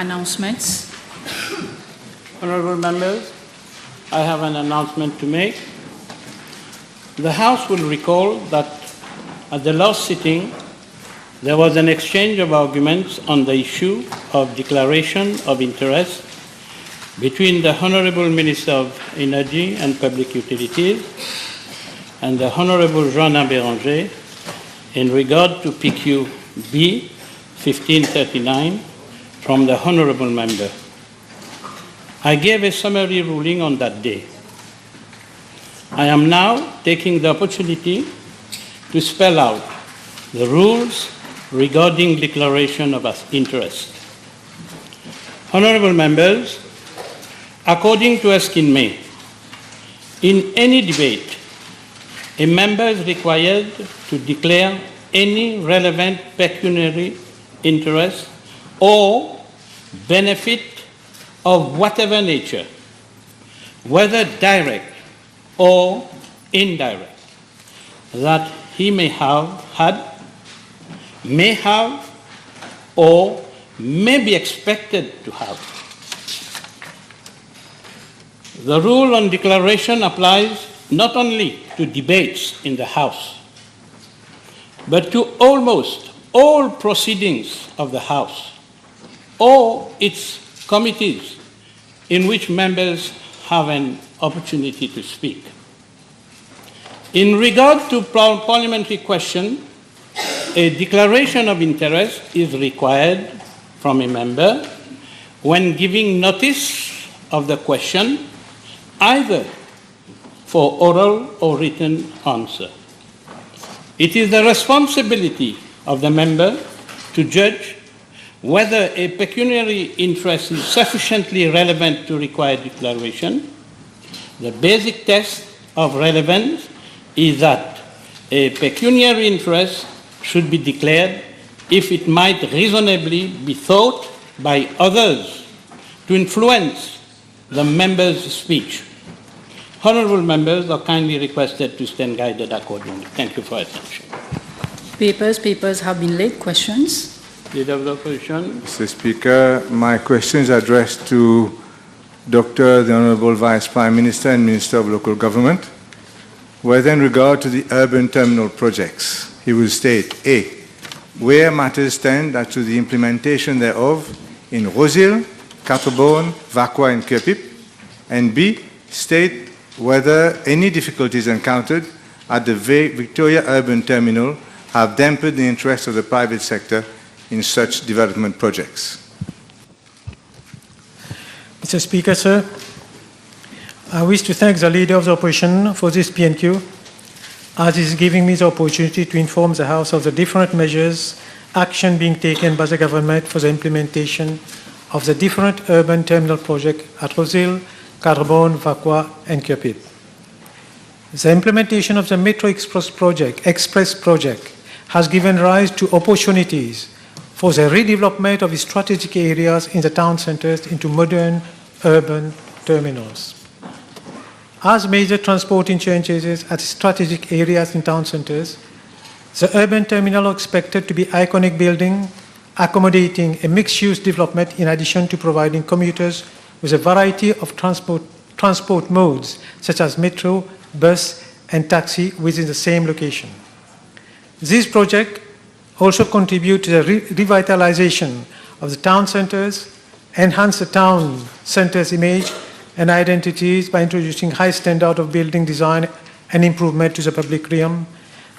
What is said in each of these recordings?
announcements. Honorable members, I have an announcement to make. The House will recall that at the last sitting, there was an exchange of arguments on the issue of declaration of interest between the Honorable Minister of Energy and Public Utilities and the Honorable Jean Béranger in regard to PQ B 1539 from the Honorable Member. I gave a summary ruling on that day. I am now taking the opportunity to spell out the rules regarding declaration of interest. Honorable members, according to Erskine May, in any debate, a member is required to declare any relevant pecuniary interest or benefit of whatever nature, whether direct or indirect, that he may have had, may have, or may be expected to have. The rule on declaration applies not only to debates in the House, but to almost all proceedings of the House or its committees in which members have an opportunity to speak. In regard to parliamentary question, a declaration of interest is required from a member when giving notice of the question, either for oral or written answer. It is the responsibility of the member to judge whether a pecuniary interest is sufficiently relevant to require declaration. The basic test of relevance is that a pecuniary interest should be declared if it might reasonably be thought by others to influence the member's speech. Honourable members are kindly requested to stand guided accordingly. Thank you for your attention. Papers have been laid. Questions? Leader of the Opposition. Mr. Speaker, my question is addressed to Dr. the Honourable Vice Prime Minister and Minister of Local Government, whether in regard to the urban terminal projects, he will state, A, where matters stand as to the implementation thereof in Rosehill, Quatre-Bornes, Vacoas and Curepipe, and B, state whether any difficulties encountered at the Victoria Urban Terminal have dampened the interest of the private sector in such development projects. Mr. Speaker, sir, I wish to thank the Leader of the Opposition for this PNQ, as it is giving me the opportunity to inform the House of the different measures, action being taken by the government for the implementation of the different urban terminal projects at Rosehill, Quatre-Bornes, Vacoas, and Curepipe. The implementation of the Metro Express project has given rise to opportunities for the redevelopment of the strategic areas in the town centres into modern urban terminals. As major transport interchanges at strategic areas in town centres, the urban terminal are expected to be iconic building, accommodating a mixed-use development in addition to providing commuters with a variety of transport modes, such as metro, bus, and taxi within the same location. This project also contribute to the revitalization of the town centres, enhance the town centres' image and identities by introducing high standard of building design and improvement to the public realm,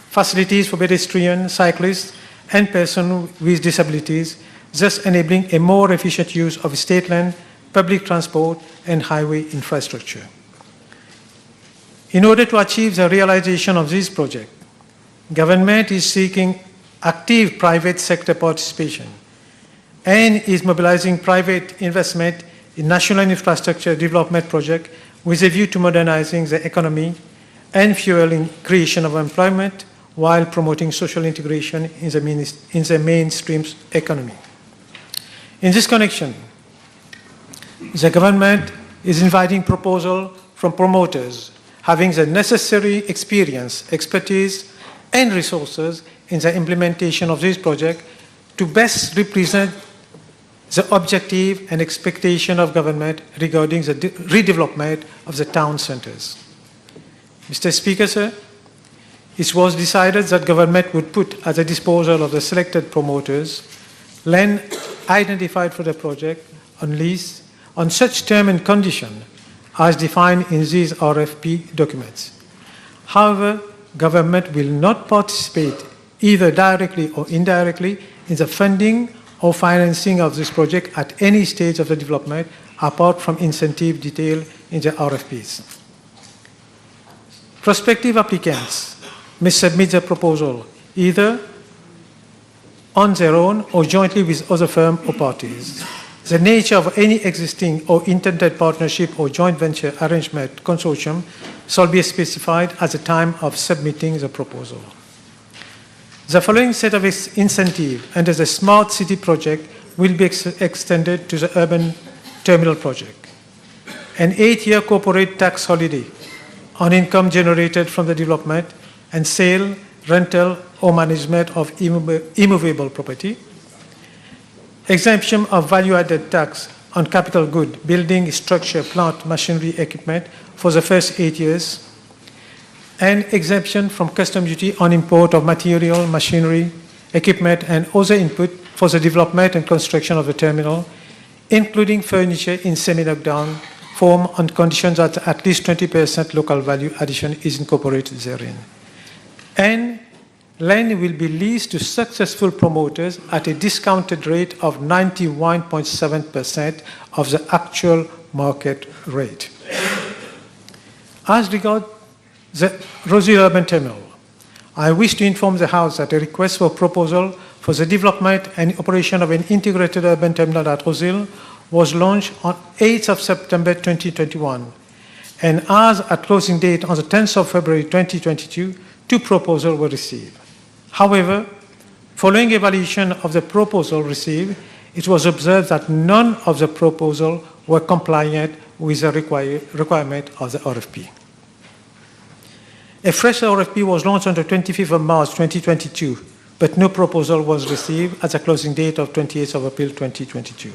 facilities for pedestrians, cyclists, and persons with disabilities, thus enabling a more efficient use of state land, public transport, and highway infrastructure. In order to achieve the realization of this project, government is seeking active private sector participation and is mobilizing private investment in national infrastructure development projects with a view to modernizing the economy and fueling creation of employment while promoting social integration in the mainstream economy. In this connection, the government is inviting proposals from promoters having the necessary experience, expertise, and resources in the implementation of this project to best represent the objective and expectation of government regarding the redevelopment of the town centres. Mr. Speaker, sir, it was decided that government would put at the disposal of the selected promoters land identified for the project on lease on such term and condition as defined in these RFP documents. However, government will not participate either directly or indirectly in the funding or financing of this project at any stage of the development apart from incentive detailed in the RFPs. Prospective applicants may submit their proposal either on their own or jointly with other firms or parties. The nature of any existing or intended partnership or joint venture arrangement consortium shall be specified at the time of submitting the proposal. The following set of incentives under the Smart City project will be extended to the urban terminal project. An 8-year corporate tax holiday on income generated from the development and sale, rental, or management of immovable property. Exemption of value-added tax on capital good, building, structure, plant, machinery, equipment for the first 8 years. And exemption from custom duty on import of material, machinery, equipment, and other input for the development and construction of the terminal, including furniture in semi-knockdown form on conditions that at least 20% local value addition is incorporated therein. And land will be leased to successful promoters at a discounted rate of 91.7% of the actual market rate. As regards the Rosehill Urban Terminal, I wish to inform the House that a request for proposal for the development and operation of an integrated urban terminal at Rosehill was launched on 8th of September 2021, and as at closing date on the 10th of February 2022, 2 proposals were received. However, following evaluation of the proposal received, it was observed that none of the proposals were compliant with the requirement of the RFP. A fresh RFP was launched on the 25th of March 2022, but no proposal was received at the closing date of 28th of April 2022.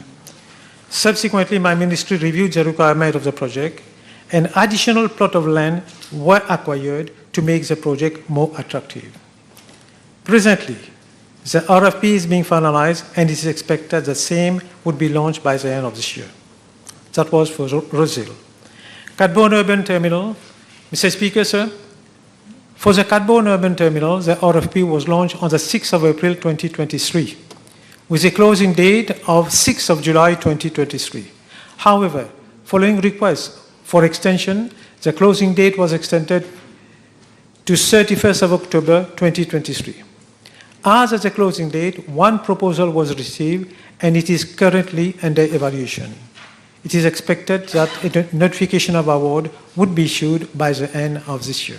Subsequently, my ministry reviewed the requirement of the project, and additional plot of land were acquired to make the project more attractive. Presently, the RFP is being finalized, and it is expected the same would be launched by the end of this year. That was for Rosehill. Quatre-Bornes Urban Terminal. Mr. Speaker, sir, for the Quatre-Bornes Urban Terminal, the RFP was launched on the 6th of April 2023, with a closing date of 6th of July 2023. However, following requests for extension, the closing date was extended to 31st of October 2023. As at the closing date, 1 proposal was received, and it is currently under evaluation. It is expected that a notification of award would be issued by the end of this year.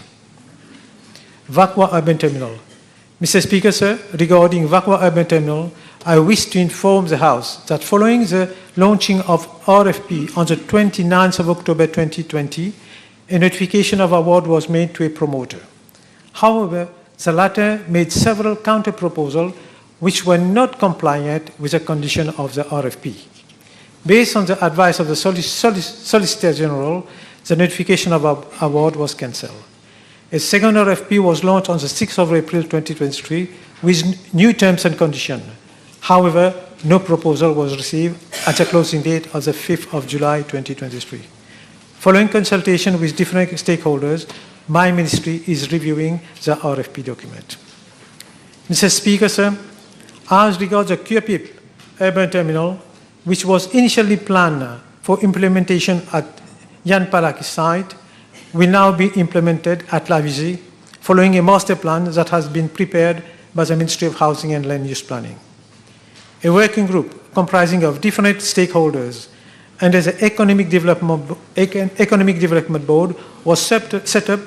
Vacoas Urban Terminal. Mr. Speaker, sir, regarding Vacoas Urban Terminal, I wish to inform the House that following the launching of RFP on the 29th of October 2020, a notification of award was made to a promoter. However, the latter made several counter-proposals which were not compliant with the condition of the RFP. Based on the advice of the Solicitor General, the notification of award was cancelled. A second RFP was launched on the 6th of April 2023 with new terms and conditions. However, no proposal was received at the closing date of the 5th of July 2023. Following consultation with different stakeholders, my ministry is reviewing the RFP document. Mr. Speaker, sir, as regards the Curepipe Urban Terminal, which was initially planned for implementation at Jan Palaki site, will now be implemented at La Vigie, following a master plan that has been prepared by the Ministry of Housing and Land Use Planning. A working group comprising of different stakeholders under the Economic Development Board was set up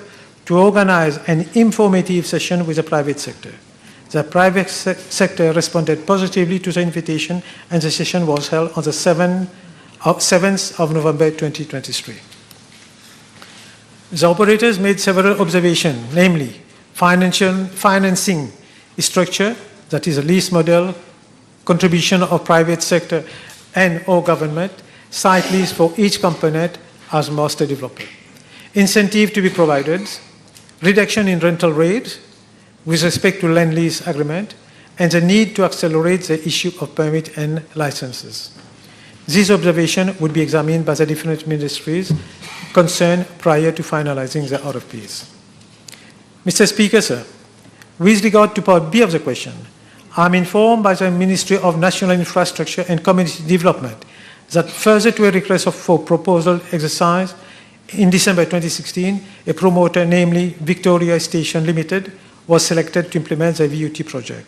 to organize an informative session with the private sector. The private sector responded positively to the invitation, and the session was held on the 7th of November 2023. The operators made several observations, namely financing structure, that is a lease model, contribution of private sector and/or government site lease for each component as master developer. Incentive to be provided, reduction in rental rate with respect to land lease agreement, and the need to accelerate the issue of permit and licenses. This observation would be examined by the different ministries concerned prior to finalizing the RFPs. Mr. Speaker, sir, with regard to part B of the question, I am informed by the Ministry of National Infrastructure and Community Development that further to a request for proposal exercise in December 2016, a promoter, namely Victoria Station Limited, was selected to implement the VUT project.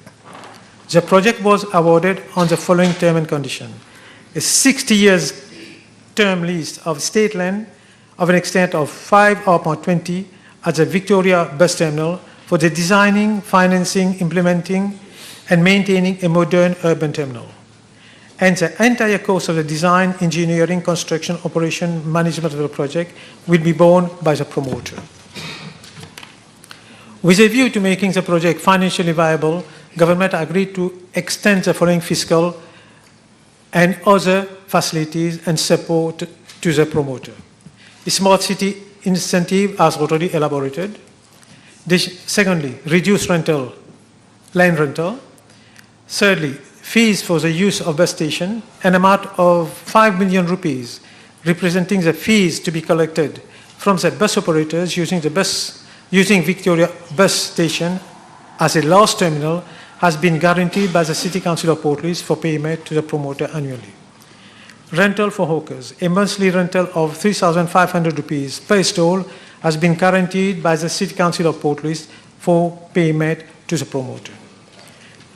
The project was awarded on the following term and condition: a 60 years term lease of state land of an extent of 5/20 at the Victoria Bus Terminal for the designing, financing, implementing, and maintaining a modern urban terminal. And the entire cost of the design, engineering, construction, operation, management of the project will be borne by the promoter. With a view to making the project financially viable, government agreed to extend the following fiscal and other facilities and support to the promoter. The smart city incentive as already elaborated. Secondly, reduced rental, land rental. Thirdly, fees for the use of bus station, an amount of 5 million rupees, representing the fees to be collected from the bus operators using Victoria Bus Station as a last terminal, has been guaranteed by the City Council of Port Louis for payment to the promoter annually. Rental for hawkers, a monthly rental of 3,500 rupees per stall has been guaranteed by the City Council of Port Louis for payment to the promoter.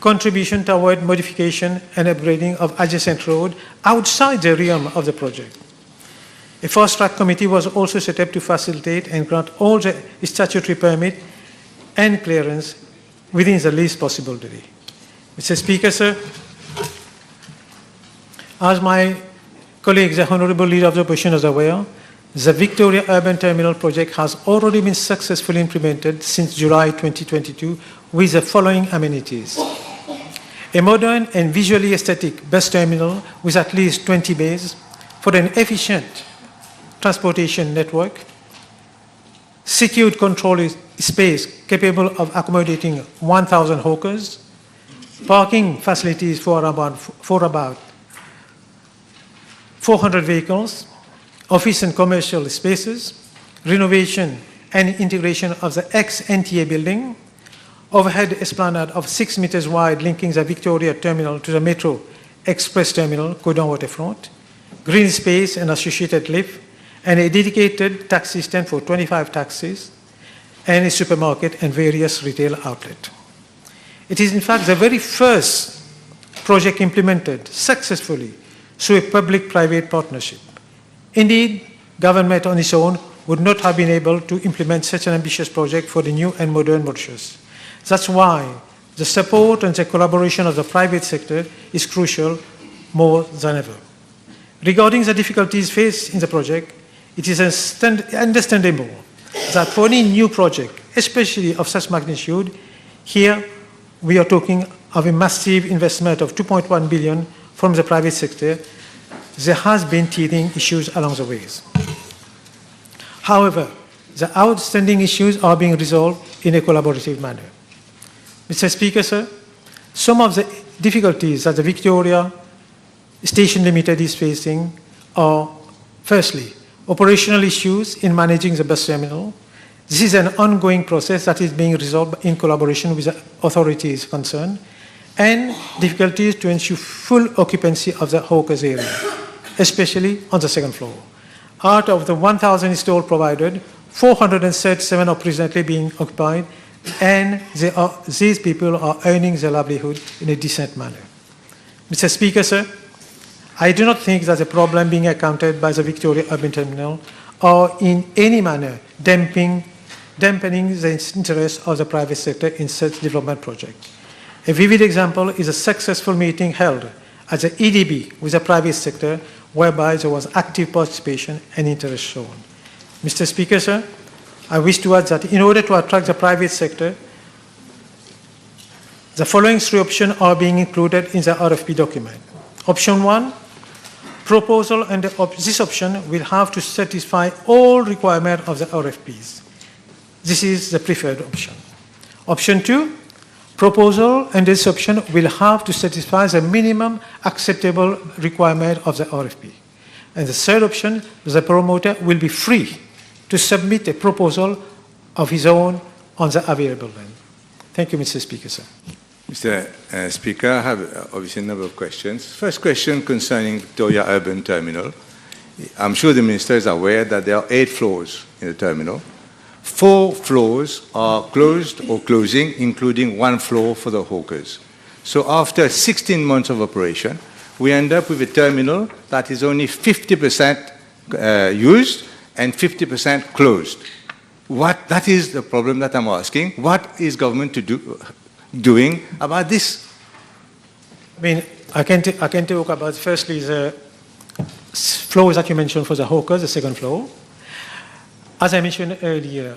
Contribution toward modification and upgrading of adjacent road outside the realm of the project. A fast-track committee was also set up to facilitate and grant all the statutory permit and clearance within the least possible delay. Mr. Speaker, sir, as my colleague, the Honourable Leader of the Opposition, is aware, the Victoria Urban Terminal project has already been successfully implemented since July 2022 with the following amenities: a modern and visually aesthetic bus terminal with at least 20 bays for an efficient transportation network, secured controlled space capable of accommodating 1,000 hawkers, parking facilities for about 400 vehicles, office and commercial spaces, renovation and integration of the ex-NTA building, overhead esplanade of 6 meters wide linking the Victoria Terminal to the Metro Express Terminal, Codon Waterfront, green space and associated lift, and a dedicated taxi stand for 25 taxis, and a supermarket and various retail outlets. It is in fact the very first project implemented successfully through a public-private partnership. Indeed, government on its own would not have been able to implement such an ambitious project for the new and modern Mauritius. That's why the support and the collaboration of the private sector is crucial more than ever. Regarding the difficulties faced in the project, it is understandable that for any new project, especially of such magnitude, here we are talking of a massive investment of 2.1 billion from the private sector. There has been teething issues along the ways. However, the outstanding issues are being resolved in a collaborative manner. Mr. Speaker, sir, some of the difficulties that the Victoria Station Limited is facing are, firstly, operational issues in managing the bus terminal. This is an ongoing process that is being resolved in collaboration with the authorities concerned, and difficulties to ensure full occupancy of the hawkers area, especially on the second floor. Out of the 1,000 stalls provided, 437 are presently being occupied, and these people are earning their livelihood in a decent manner. Mr. Speaker, sir, I do not think that the problem being encountered by the Victoria Urban Terminal are in any manner dampening the interest of the private sector in such development project. A vivid example is a successful meeting held at the EDB with the private sector, whereby there was active participation and interest shown. Mr. Speaker, sir, I wish to add that in order to attract the private sector, the following three options are being included in the RFP document. Option 1, proposal under this option will have to satisfy all requirements of the RFPs. This is the preferred option. Option 2, proposal under this option will have to satisfy the minimum acceptable requirement of the RFP. And the third option, the promoter will be free to submit a proposal of his own on the available land. Thank you, Mr. Speaker, sir. Mr. Speaker, I have obviously a number of questions. First question concerning Victoria Urban Terminal. I'm sure the Minister is aware that there are 8 floors in the terminal. 4 floors are closed or closing, including 1 floor for the hawkers. So after 16 months of operation, we end up with a terminal that is only 50% used and 50% closed. That is the problem that I'm asking. What is government doing about this? I mean, I can talk about firstly the floors that you mentioned for the hawkers, the second floor. As I mentioned earlier,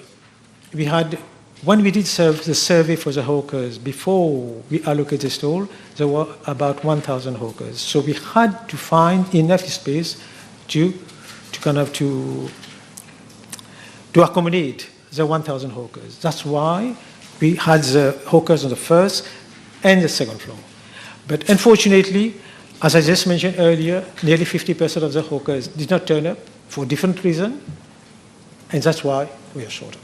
when we did the survey for the hawkers, before we allocated the stall, there were about 1,000 hawkers. So we had to find enough space to accommodate the 1,000 hawkers. That's why we had the hawkers on the first and the second floor. But unfortunately, as I just mentioned earlier, nearly 50% of the hawkers did not turn up for different reasons, and that's why we are short.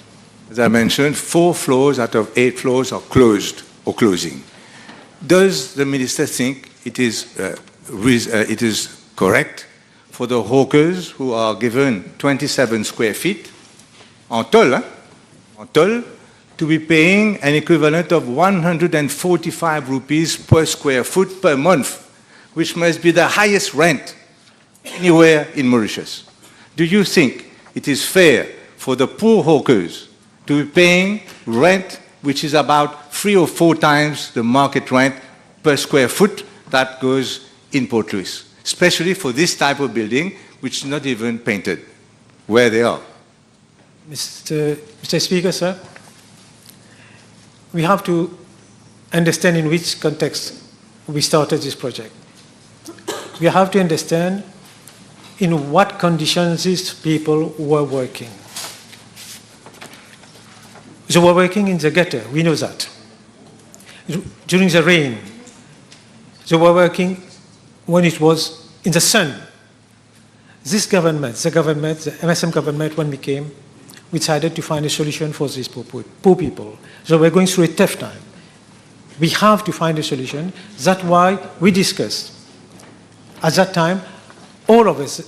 As I mentioned, 4 floors out of 8 floors are closed or closing. Does the Minister think it is correct for the hawkers who are given 27 square feet en tol, to be paying an equivalent of 145 rupees per square foot per month, which must be the highest rent anywhere in Mauritius? Do you think it is fair for the poor hawkers to be paying rent which is about 3 or 4 times the market rent per square foot that goes in Port Louis, especially for this type of building which is not even painted where they are? Mr. Speaker, sir, we have to understand in which context we started this project. We have to understand in what conditions these people were working. They were working in the gutter, we know that. During the rain, they were working when it was in the sun. This government, the MSM government, when we came, we decided to find a solution for these poor people. So we're going through a tough time. We have to find a solution. That's why we discussed. At that time, all of us,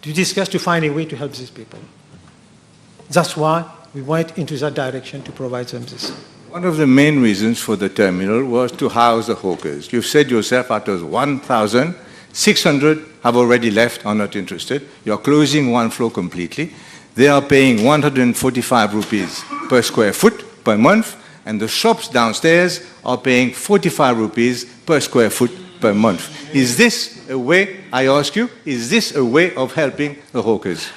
we discussed to find a way to help these people. That's why we went into that direction to provide them this. One of the main reasons for the terminal was to house the hawkers. You've said yourself out of 1,000, 600 have already left, are not interested. You're closing 1 floor completely. They are paying 145 rupees per square foot per month, and the shops downstairs are paying 45 rupees per square foot per month. Is this a way, I ask you, is this a way of helping the hawkers?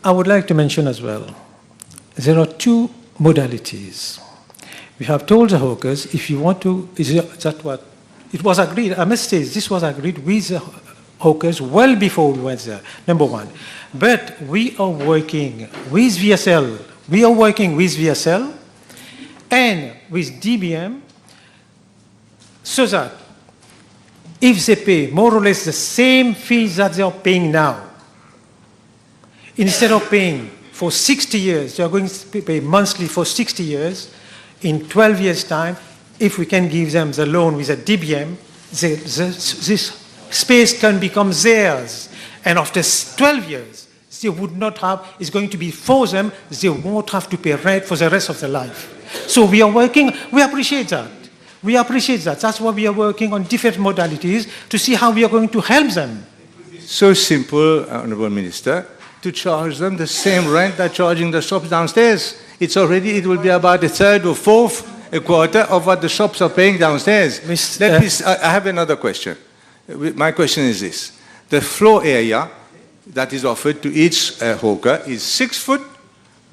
I would like to mention as well, there are 2 modalities. We have told the hawkers, if you want to, it was agreed, I must say, this was agreed with the hawkers well before we went there, number 1. But we are working with VSL. We are working with VSL and with DBM so that if they pay more or less the same fees that they are paying now, instead of paying for 60 years, they are going to pay monthly for 60 years, in 12 years' time, if we can give them the loan with a DBM, this space can become theirs. And after 12 years, they would not have, it's going to be for them, they won't have to pay rent for the rest of their life. So we are working, we appreciate that. We appreciate that. That's why we are working on different modalities to see how we are going to help them. So simple, Honourable Minister, to charge them the same rent they're charging the shops downstairs. It will be about 1/3 or 1/4, a quarter of what the shops are paying downstairs. I have another question. My question is this. The floor area that is offered to each hawker is 6 foot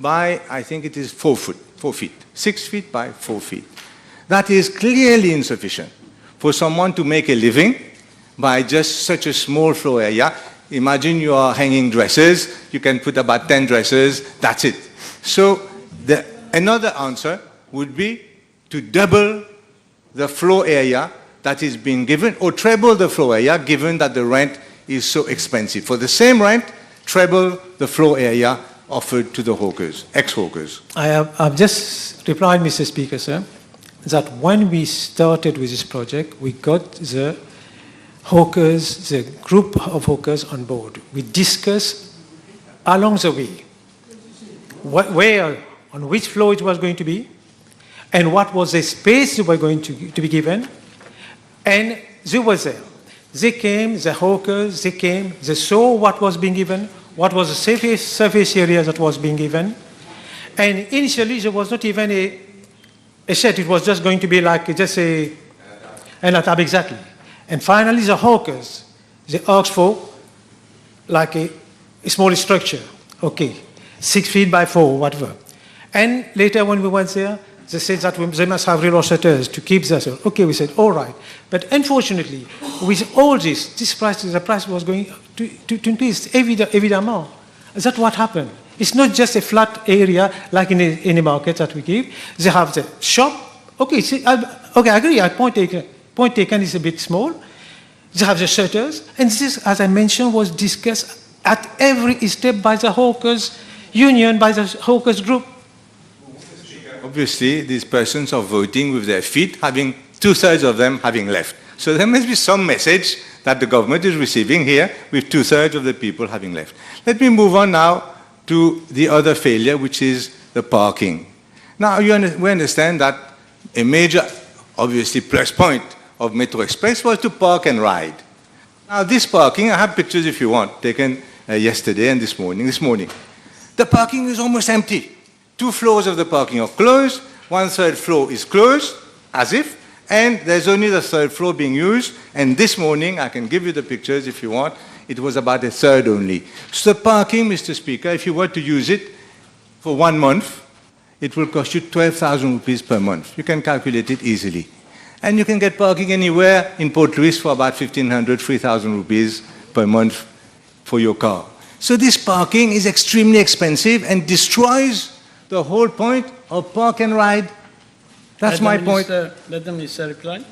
by, I think it is 4 feet. 6 feet by 4 feet. That is clearly insufficient for someone to make a living by just such a small floor area. Imagine you are hanging dresses. You can put about 10 dresses. That's it. So another answer would be to double the floor area that is being given, or treble the floor area, given that the rent is so expensive. For the same rent, treble the floor area offered to the hawkers, ex-hawkers. I've just replied, Mr. Speaker, sir, that when we started with this project, we got the hawkers, the group of hawkers on board. We discussed along the way where, on which floor it was going to be, and what was the space that were going to be given, and they were there. They came, the hawkers, they came, they saw what was being given, what was the surface area that was being given, and initially there was not even a shed, it was just going to be like just an atab, exactly. And finally the hawkers, they asked for like a small structure, okay, 6 feet by 4, whatever. And later when we went there, they said that they must have real shutters to keep that. Okay, we said, all right. But unfortunately, with all this price, the price was going to increase, évidemment. That's what happened. It's not just a flat area like in a market that we give. They have the shop. Okay, I agree. Point taken is a bit small. They have the shutters. And this, as I mentioned, was discussed at every step by the hawkers union, by the hawkers group. Obviously, these persons are voting with their feet, having 2/3 of them having left. So there must be some message that the government is receiving here with 2/3 of the people having left. Let me move on now to the other failure, which is the parking. Now, we understand that a major, obviously, plus point of Metro Express was to park and ride. Now, this parking, I have pictures if you want, taken yesterday and this morning. The parking is almost empty. 2 floors of the parking are closed, 1/3 floor is closed, as if, and there's only the 3rd floor being used, and this morning, I can give you the pictures if you want, it was about 1/3 only. So the parking, Mr. Speaker, if you were to use it for 1 month, it will cost you 12,000 rupees per month. You can calculate it easily. And you can get parking anywhere in Port Louis for about 1,500, 3,000 rupees per month for your car. So this parking is extremely expensive and destroys the whole point of park and ride. That's my point. Let the minister reply.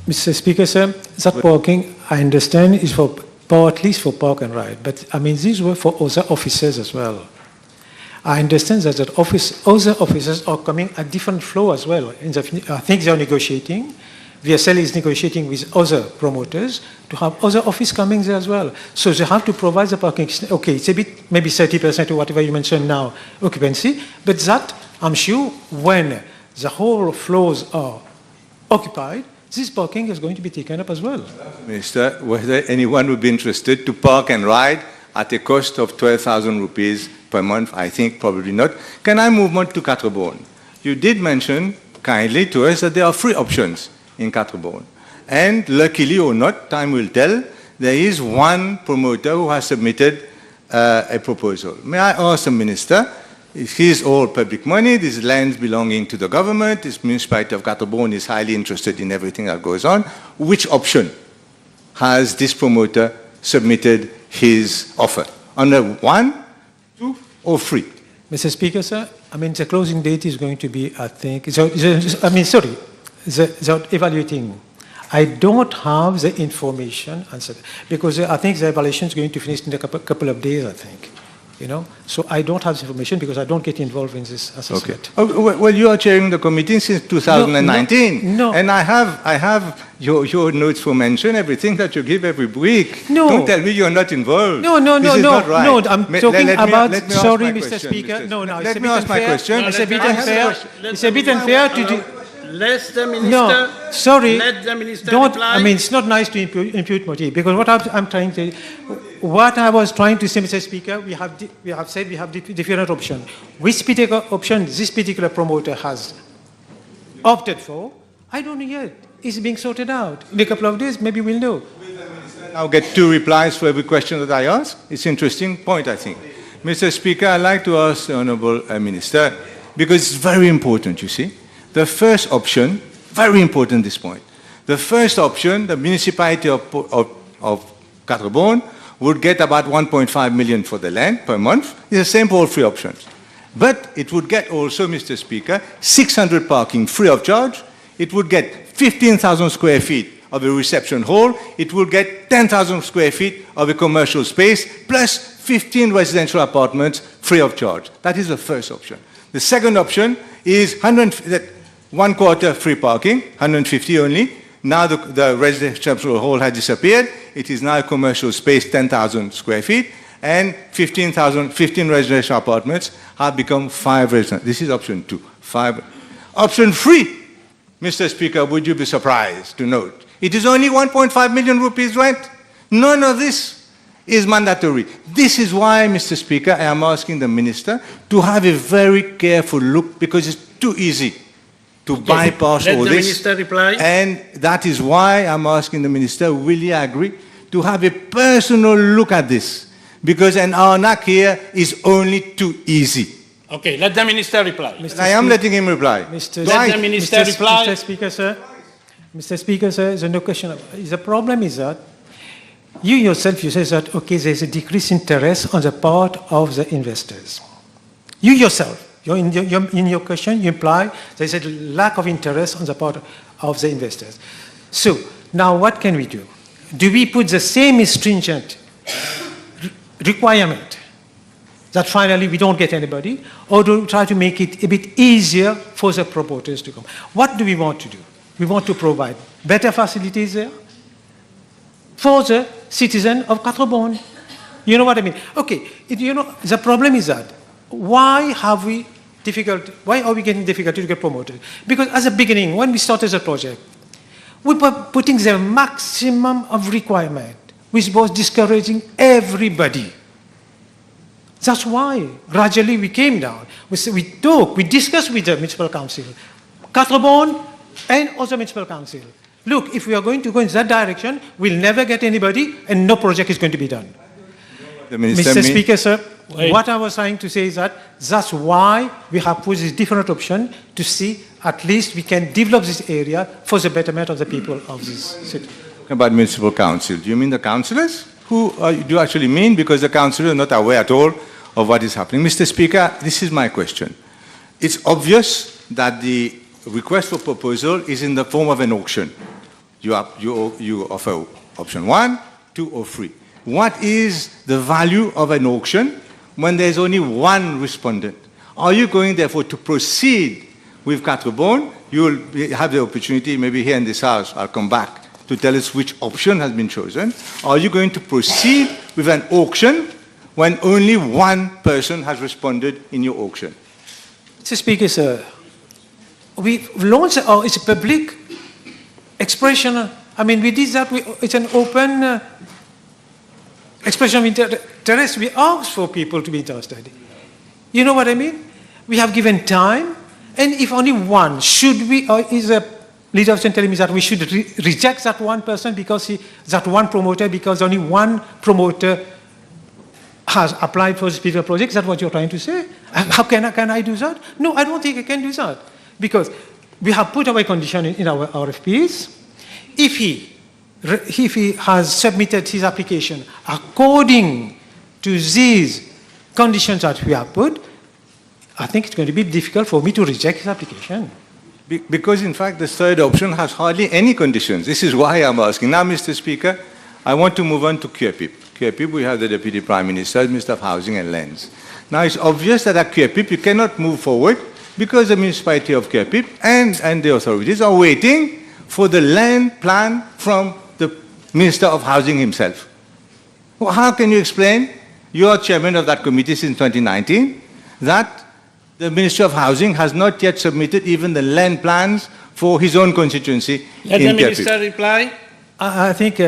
Mr. Speaker, sir, that parking, I understand, is for partly for park and ride, but I mean, these were for other officers as well. I understand that other officers are coming at different floor as well. I think they are negotiating. VSL is negotiating with other promoters to have other office coming there as well. So they have to provide the parking. Okay, it's a bit, maybe 30% or whatever you mentioned now, occupancy, but that, I'm sure, when the whole floors are occupied, this parking is going to be taken up as well. Minister, whether anyone would be interested to park and ride at a cost of 12,000 rupees per month, I think probably not. Can I move on to Quatre-Bornes? You did mention kindly to us that there are 3 options in Quatre-Bornes. And luckily or not, time will tell, there is one promoter who has submitted a proposal. May I ask the Minister, it is all public money, this land belonging to the government, this municipality of Quatre-Bornes is highly interested in everything that goes on. Which option has this promoter submitted his offer? Under 1, 2, or 3? Mr. Speaker, sir, I mean, the closing date is going to be, I think, they're evaluating. I don't have the information answered because I think the evaluation is going to finish in a couple of days, I think. You know, so I don't have the information because I don't get involved in this assessment. Okay. Oh, well, you are chairing the committee since 2019, no. And I have your notes for mention, everything that you give every week. No. Don't tell me you're not involved. No, Not right. no. I'm talking about. Sorry, Mr. Question, Speaker. No, let me ask my question. It's a bit unfair. It's a bit unfair to do. Let the minister. No, sorry. Let the minister don't. reply. I mean, it's not nice to impute motive because what I was trying to say, Mr. Speaker, we have said we have different options. Which particular option this particular promoter has opted for, I don't know yet. It's being sorted out. In a couple of days, maybe we'll know. I'll get 2 replies for every question that I ask. It's an interesting point, I think. Mr. Speaker, I'd like to ask the Honourable Minister, because it's very important, you see. The first option, very important this point. The first option, the municipality of Quatre-Bornes would get about 1.5 million for the land per month. It's the same for all three options. But it would get also, Mr. Speaker, 600 parking free of charge. It would get 15,000 square feet of a reception hall. It would get 10,000 square feet of a commercial space, plus 15 residential apartments free of charge. That is the first option. The second option is 1 quarter free parking, 150 only. Now the residential hall has disappeared. It is now a commercial space, 10,000 square feet, and 15 residential apartments have become 5 residential. This is option 2. 5. Option 3, Mr. Speaker, would you be surprised to note, it is only 1.5 million rupees rent. None of this is mandatory. This is why, Mr. Speaker, I am asking the Minister to have a very careful look, because it's too easy to bypass all this. Let the Minister reply. And that is why I'm asking the Minister, will he agree to have a personal look at this? Because an arnaque here is only too easy. Okay, let the Minister reply. I am letting him reply. Let the Minister reply. Mr. Speaker, sir, there's no question. The problem is that you yourself, you say that, okay, there's a decreased interest on the part of the investors. You yourself, in your question, you imply there's a lack of interest on the part of the investors. So, now what can we do? Do we put the same stringent requirement that finally we don't get anybody, or do we try to make it a bit easier for the promoters to come? What do we want to do? We want to provide better facilities there for the citizen of Quatre-Bornes. You know what I mean? Okay, the problem is that why are we getting difficulty to get promoted? Because at the beginning, when we started the project, we were putting the maximum of requirement, which was discouraging everybody. That's why gradually we came down. We discussed with the municipal council, Quatre-Bornes and also municipal council. Look, if we are going to go in that direction, we'll never get anybody and no project is going to be done. Mr. Speaker, sir, what I was trying to say is that that's why we have put this different option to see at least we can develop this area for the betterment of the people of this city. About municipal council, do you mean the councillors? Who do you actually mean? Because the councillors are not aware at all of what is happening. Mr. Speaker, this is my question. It's obvious that the request for proposal is in the form of an auction. You offer option 1, 2, or 3. What is the value of an auction when there's only one respondent? Are you going, therefore, to proceed with Quatre-Bornes? You will have the opportunity, maybe here in this house, I'll come back, to tell us which option has been chosen. Are you going to proceed with an auction when only one person has responded in your auction? Mr. Speaker, sir, we've launched it's a public expression. I mean, we did that. It's an open expression of interest. We asked for people to be interested. You know what I mean? We have given time, and if only one, is a leader of telling me that we should reject that one person that one promoter, because only one promoter has applied for this particular project? Is that what you're trying to say? How can I do that? No, I don't think I can do that. Because we have put our condition in our RFPs. If he has submitted his application according to these conditions that we have put, I think it's going to be difficult for me to reject his application. Because, in fact, the third option has hardly any conditions. This is why I'm asking. Now, Mr. Speaker, I want to move on to Curepipe. Curepipe, we have the Deputy Prime Minister, Minister of Housing and Lands. Now, it's obvious that at Curepipe you cannot move forward because the municipality of Curepipe and the authorities are waiting for the land plan from the Minister of Housing himself. Well, how can you explain, you are chairman of that committee since 2019, that the Ministry of Housing has not yet submitted even the land plans for his own constituency Let the Minister reply. I think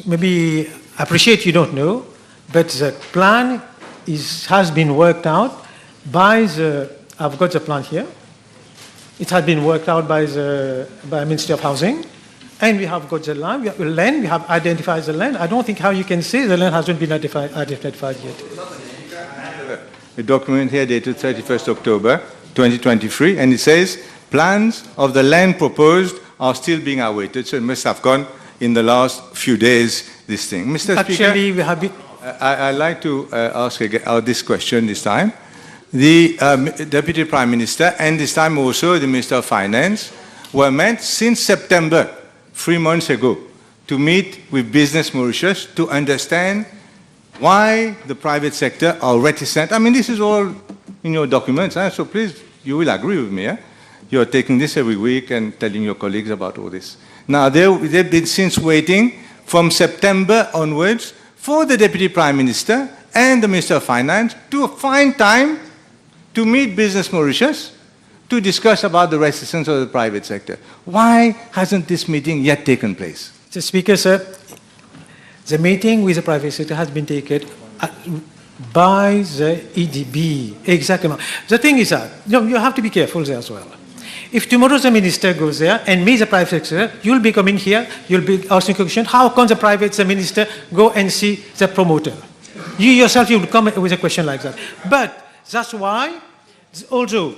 maybe I appreciate you don't know, but the plan has been worked out by I've got the plan here. It has been worked out by Ministry of Housing, and we have got the land. We have identified the land. I don't think how you can say the land hasn't been identified yet. A document here dated 31st October 2023, and it says plans of the land proposed are still being awaited, so it must have gone in the last few days, this thing. Mr. Actually, Speaker, we have been... I'd like to ask this question this time. The Deputy Prime Minister and this time also the Minister of Finance were met since September, 3 months ago, to meet with Business Mauritius to understand why the private sector are reticent. I mean, this is all in your documents, so please, you will agree with me. You're taking this every week and telling your colleagues about all this. Now, they've been since waiting from September onwards for the Deputy Prime Minister and the Minister of Finance to find time to meet Business Mauritius to discuss about the reticence of the private sector. Why hasn't this meeting yet taken place? Mr. Speaker, sir, the meeting with the private sector has been taken by the EDB. Exactly. The thing is that you have to be careful there as well. If tomorrow the minister goes there and meets the private sector, you'll be coming here, you'll be asking a question, how can the minister go and see the promoter? You yourself, you will come with a question like that. But that's why, also,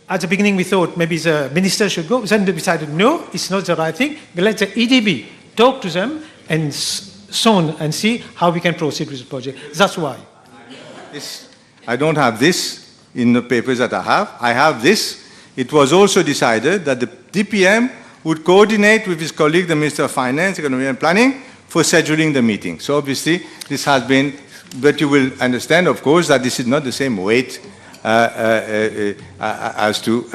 at the beginning we thought maybe the minister should go, then they decided no, it's not the right thing. Let the EDB talk to them and so and see how we can proceed with the project. That's why. I don't have this in the papers that I have. I have this. It was also decided that the DPM would coordinate with his colleague, the Minister of Finance, Economy and Planning, for scheduling the meeting. So obviously, this has been, but you will understand, of course, that this is not the same weight as to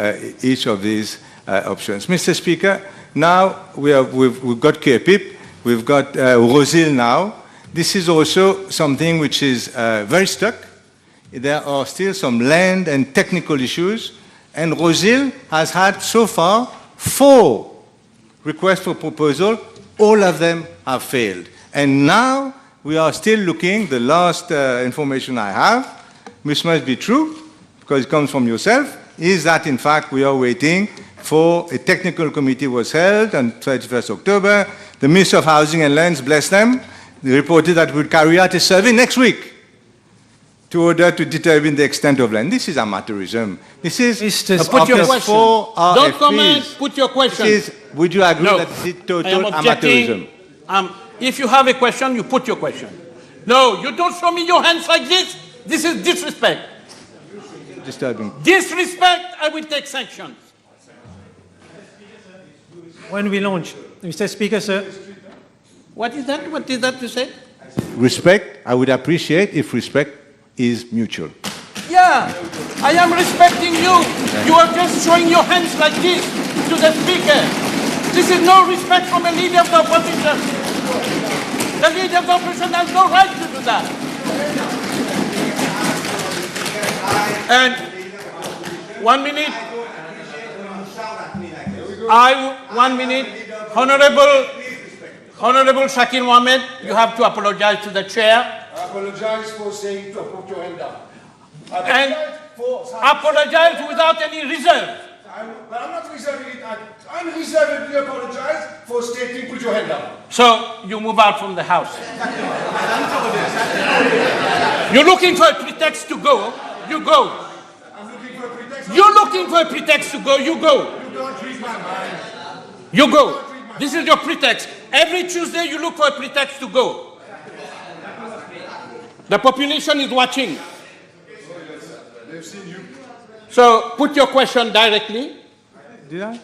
each of these options. Mr. Speaker, now we've got Curepipe, we've got Rosil now. This is also something which is very stuck. There are still some land and technical issues. And Rosil has had so far 4 requests for proposal. All of them have failed. And now we are still looking, the last information I have, which must be true, because it comes from yourself, is that in fact we are waiting for a technical committee was held on 31st October. The Minister of Housing and Lands, bless them, they reported that we would carry out a survey next week to order to determine the extent of land. This is amateurism. This is put your question. Don't RFPs. Comment, put your question. Would you agree that this is total amateurism? If you have a question, you put your question. No, you don't show me your hands like this. This is disrespect. Disturbing. Disrespect, I will take sanctions. When we launch, Mr. Speaker, sir. What is that? What is that you said? Respect, I would appreciate if respect is mutual. Yeah, I am respecting you. You are just showing your hands like this to the speaker. This is no respect from a leader of the opposition. The leader of the opposition has no right to do that. And 1 minute. 1 minute. Honorable Shakil Mohammed, you have to apologize to the chair. I apologize for saying to put your hand down. And apologize without any reserve. But I'm not reserving it. I'm reserving to apologize for stating put your hand down. So you move out from the house. You're looking for a pretext to go. You go. I'm looking for a pretext. You're looking for a pretext to go. You go. You don't read my mind. You go. This is your pretext. Every Tuesday you look for a pretext to go. The population is watching. They've seen you. So put your question directly. Did I?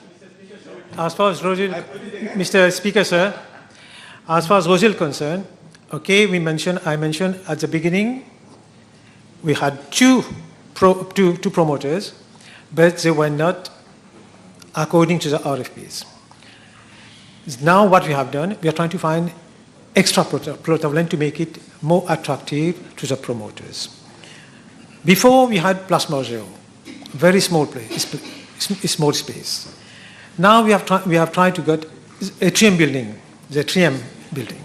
As far as Rosil, Mr. Speaker, sir, as far as Rosil concerned, okay, I mentioned at the beginning, we had two promoters, but they were not according to the RFPs. Now what we have done, we are trying to find extra plot of land to make it more attractive to the promoters. Before we had Place Margeo, very small place, small space. Now we have tried to get a Trium building, the Trium building.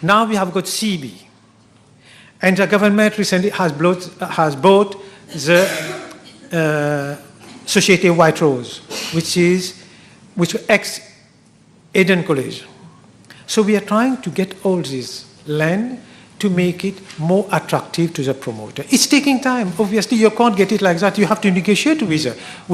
Now we have got CB, and the government recently has bought the Société White Rose, which ex-Eden College. So we are trying to get all this land to make it more attractive to the promoter. It's taking time. Obviously, you can't get it like that. You have to negotiate with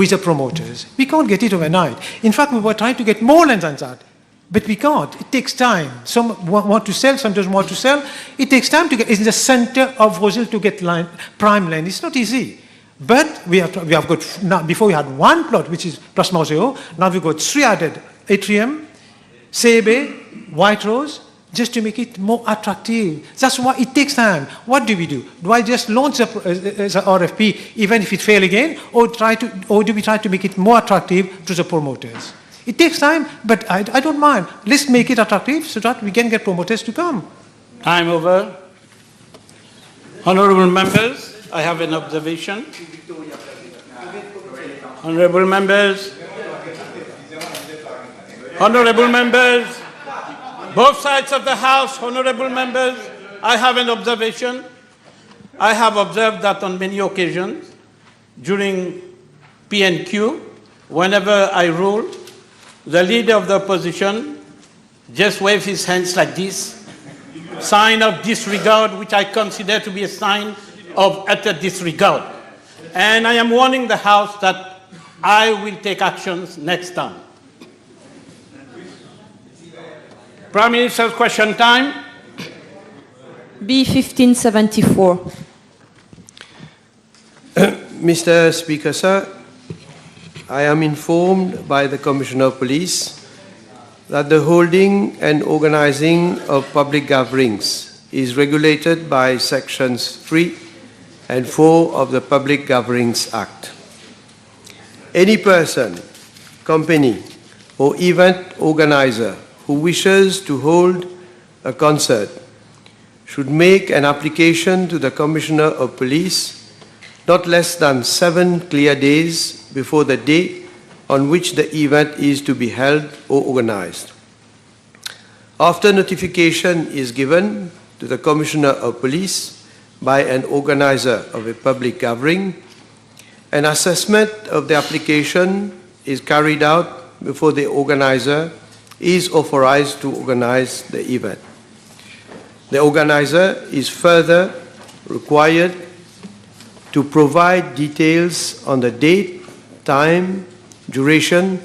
the promoters. We can't get it overnight. In fact, we were trying to get more land than that. But we can't. It takes time. Some want to sell, some doesn't want to sell. It takes time to get in the center of Rosehill to get prime land. It's not easy. But we have got, now, before we had one plot, which is Place Museo, now we've got 3 added: Atrium, Sebe, White Rose, just to make it more attractive. That's why it takes time. What do we do? Do I just launch the RFP even if it fails again, or do we try to make it more attractive to the promoters? It takes time, but I don't mind. Let's make it attractive so that we can get promoters to come. Time over. Honorable members, I have an observation. Honorable members, both sides of the House, honorable members, I have an observation. I have observed that on many occasions during PNQ, whenever I rule, the leader of the opposition just waves his hands like this, sign of disregard, which I consider to be a sign of utter disregard. And I am warning the House that I will take actions next time. Prime Minister's question time. B1574. Mr. Speaker, sir, I am informed by the Commissioner of Police that the holding and organizing of public gatherings is regulated by Sections 3 and 4 of the Public Gatherings Act. Any person, company, or event organizer who wishes to hold a concert should make an application to the Commissioner of Police not less than 7 clear days before the day on which the event is to be held or organized. After notification is given to the Commissioner of Police by an organizer of a public gathering, an assessment of the application is carried out before the organizer is authorized to organize the event. The organizer is further required to provide details on the date, time, duration,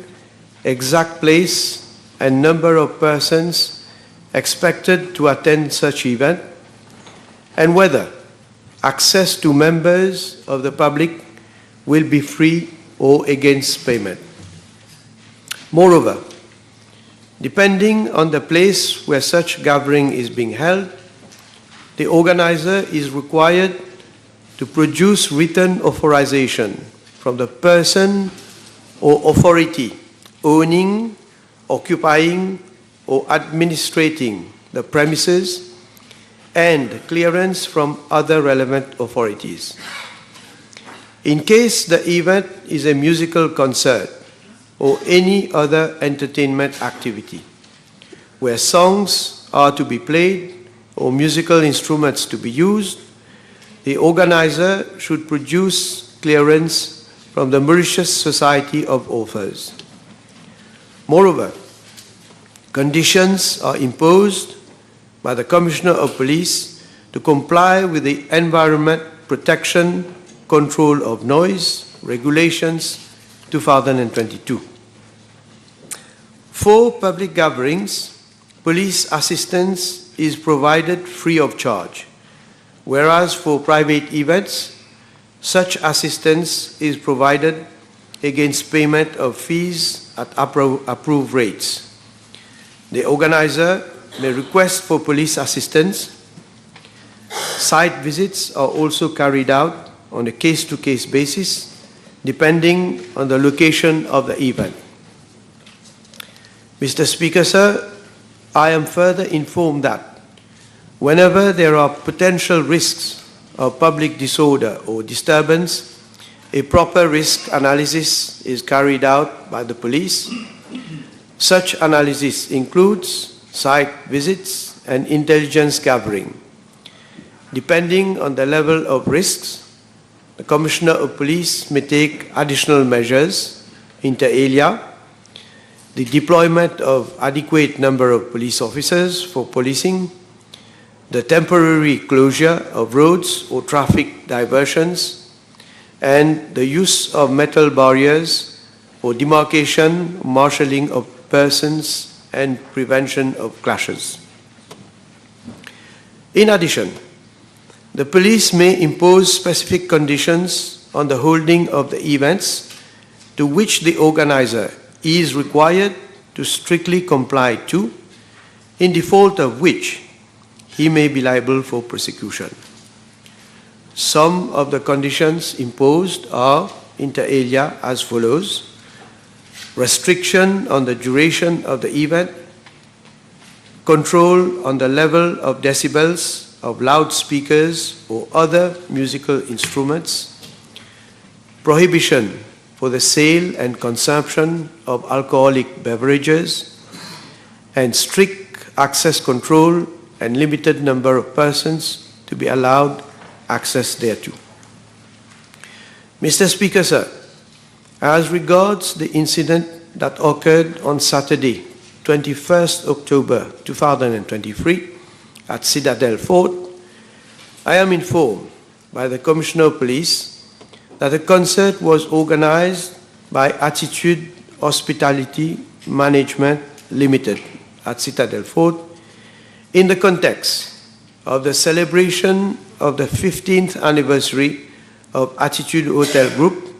exact place, and number of persons expected to attend such event, and whether access to members of the public will be free or against payment. Moreover, depending on the place where such gathering is being held, the organizer is required to produce written authorization from the person or authority owning, occupying, or administrating the premises, and clearance from other relevant authorities. In case the event is a musical concert or any other entertainment activity where songs are to be played or musical instruments to be used, the organizer should produce clearance from the Mauritius Society of Authors. Moreover, conditions are imposed by the Commissioner of Police to comply with the Environment Protection Control of Noise Regulations 2022. For public gatherings, police assistance is provided free of charge, whereas for private events, such assistance is provided against payment of fees at approved rates. The organizer may request for police assistance. Site visits are also carried out on a case-to-case basis, depending on the location of the event. Mr. Speaker, sir, I am further informed that whenever there are potential risks of public disorder or disturbance, a proper risk analysis is carried out by the police. Such analysis includes site visits and intelligence gathering. Depending on the level of risks, the Commissioner of Police may take additional measures, inter alia, the deployment of adequate number of police officers for policing, the temporary closure of roads or traffic diversions, and the use of metal barriers or demarcation, marshalling of persons and prevention of clashes. In addition, the police may impose specific conditions on the holding of the events to which the organizer is required to strictly comply to, in default of which he may be liable for prosecution. Some of the conditions imposed are inter alia as follows: restriction on the duration of the event, control on the level of decibels of loudspeakers or other musical instruments, prohibition for the sale and consumption of alcoholic beverages, and strict access control and limited number of persons to be allowed access thereto. Mr. Speaker, sir, as regards the incident that occurred on Saturday, 21st October 2023 at Citadel Fort, I am informed by the Commissioner of Police that the concert was organized by Attitude Hospitality Management Limited at Citadel Fort in the context of the celebration of the 15th anniversary of Attitude Hotel Group,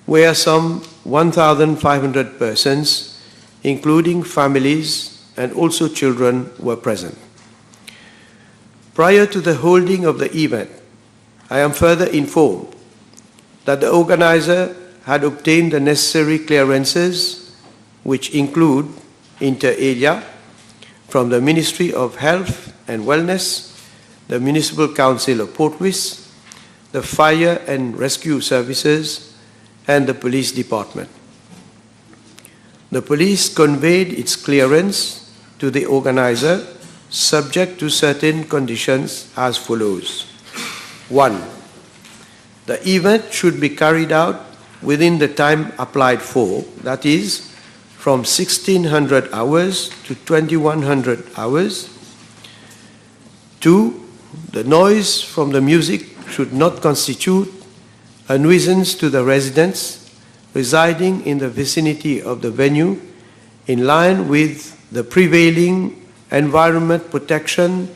where some 1,500 persons, including families and also children, were present. Prior to the holding of the event, I am further informed that the organizer had obtained the necessary clearances, which include inter alia from the Ministry of Health and Wellness, the Municipal Council of Port Louis, the Fire and Rescue Services, and the Police Department. The police conveyed its clearance to the organizer subject to certain conditions as follows. 1. The event should be carried out within the time applied for, that is, from 1600 hours to 2100 hours. 2. The noise from the music should not constitute a nuisance to the residents residing in the vicinity of the venue, in line with the prevailing environment protection,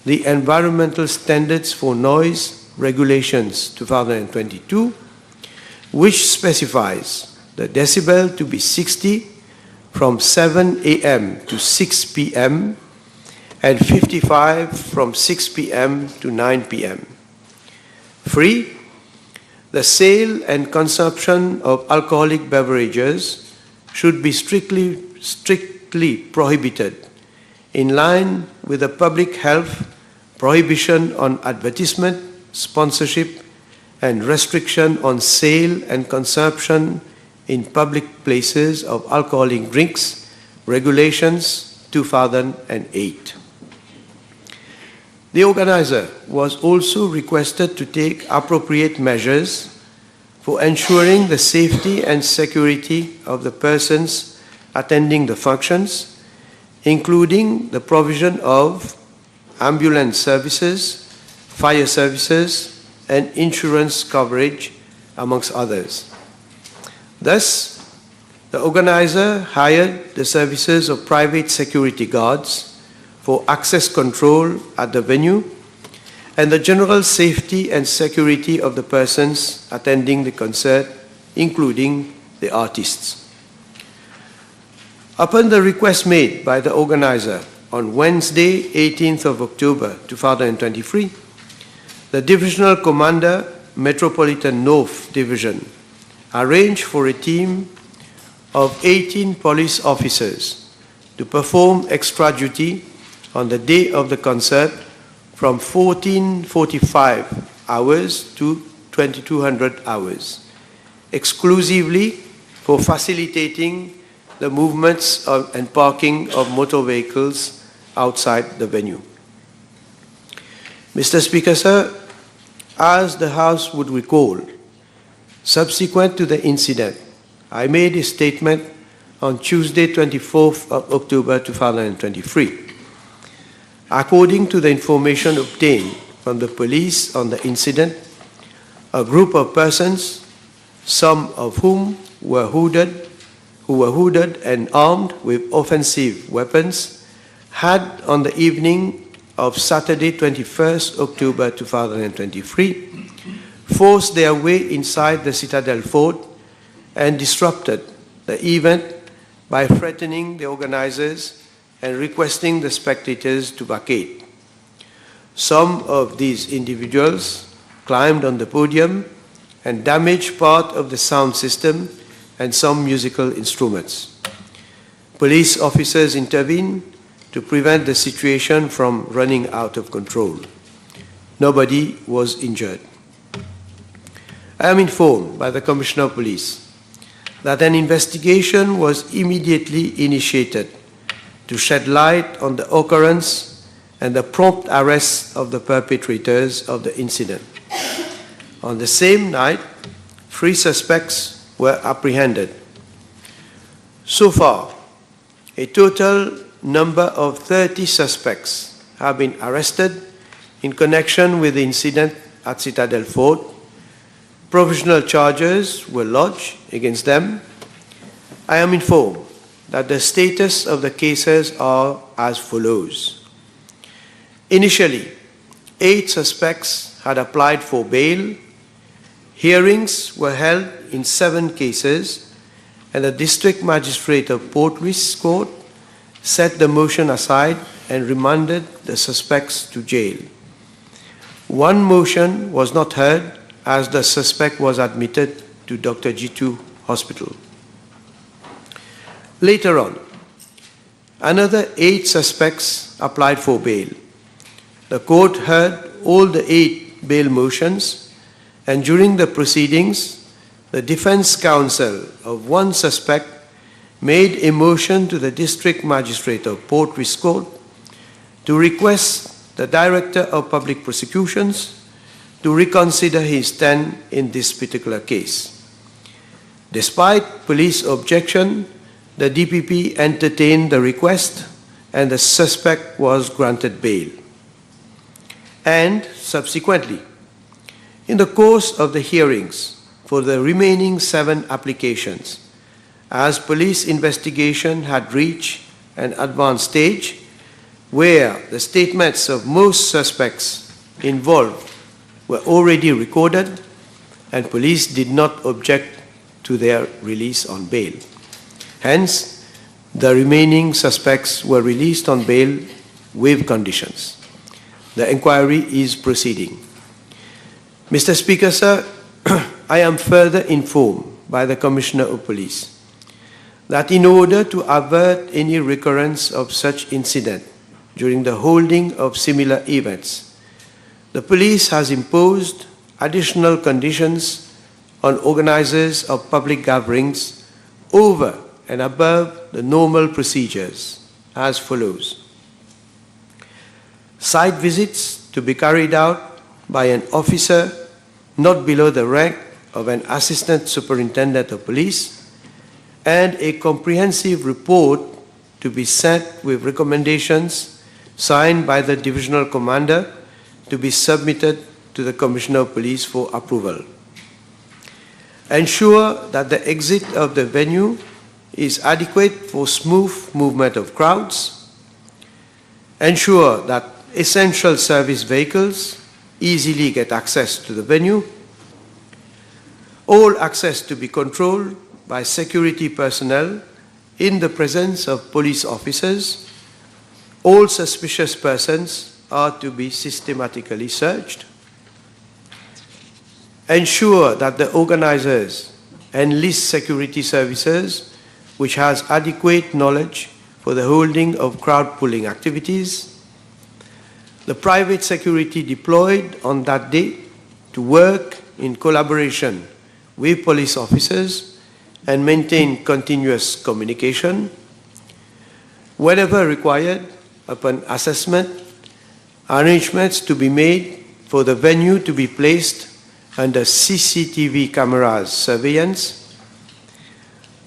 the Environmental Standards for Noise Regulations 2022, which specifies the decibel to be 60 from 7 a.m. to 6 p.m. and 55 from 6 p.m. to 9 p.m. 3. The sale and consumption of alcoholic beverages should be strictly prohibited, in line with the public health prohibition on advertisement, sponsorship, and restriction on sale and consumption in public places of alcoholic drinks, regulations 2008. The organizer was also requested to take appropriate measures for ensuring the safety and security of the persons attending the functions, including the provision of ambulance services, fire services, and insurance coverage, amongst others. Thus, the organizer hired the services of private security guards for access control at the venue and the general safety and security of the persons attending the concert, including the artists. Upon the request made by the organizer on Wednesday, 18th of October 2023, the Divisional Commander, Metropolitan North Division, arranged for a team of 18 police officers to perform extra duty on the day of the concert from 1445 hours to 2200 hours, exclusively for facilitating the movements and parking of motor vehicles outside the venue. Mr. Speaker, sir, as the House would recall, subsequent to the incident, I made a statement on Tuesday, 24th of October 2023. According to the information obtained from the police on the incident, a group of persons, some of whom were hooded, who were hooded and armed with offensive weapons, had on the evening of Saturday, 21st October 2023, forced their way inside the Citadel Fort and disrupted the event by threatening the organizers and requesting the spectators to vacate. Some of these individuals climbed on the podium and damaged part of the sound system and some musical instruments. Police officers intervened to prevent the situation from running out of control. Nobody was injured. I am informed by the Commissioner of Police that an investigation was immediately initiated to shed light on the occurrence and the prompt arrest of the perpetrators of the incident. On the same night, 3 suspects were apprehended. So far, a total number of 30 suspects have been arrested in connection with the incident at Citadel Fort. Provisional charges were lodged against them. I am informed that the status of the cases are as follows. Initially, 8 suspects had applied for bail. Hearings were held in 7 cases, and the District Magistrate of Port Louis Court set the motion aside and remanded the suspects to jail. 1 motion was not heard as the suspect was admitted to Dr. Jitu Hospital. Later on, another 8 suspects applied for bail. The court heard all the 8 bail motions, and during the proceedings, the defense counsel of 1 suspect made a motion to the District Magistrate of Port Louis Court to request the Director of Public Prosecutions to reconsider his stand in this particular case. Despite police objection, the DPP entertained the request and the suspect was granted bail. And subsequently, in the course of the hearings for the remaining 7 applications, as police investigation had reached an advanced stage where the statements of most suspects involved were already recorded and police did not object to their release on bail. Hence, the remaining suspects were released on bail with conditions. The inquiry is proceeding. Mr. Speaker, sir, I am further informed by the Commissioner of Police that in order to avert any recurrence of such incident during the holding of similar events, the police has imposed additional conditions on organizers of public gatherings over and above the normal procedures as follows. Site visits to be carried out by an officer not below the rank of an assistant superintendent of police, and a comprehensive report to be sent with recommendations signed by the divisional commander to be submitted to the Commissioner of Police for approval. Ensure that the exit of the venue is adequate for smooth movement of crowds. Ensure that essential service vehicles easily get access to the venue. All access to be controlled by security personnel in the presence of police officers. All suspicious persons are to be systematically searched. Ensure that the organizers enlist security services which has adequate knowledge for the holding of crowd pulling activities. The private security deployed on that day to work in collaboration with police officers and maintain continuous communication. Whenever required, upon assessment, arrangements to be made for the venue to be placed under CCTV cameras surveillance.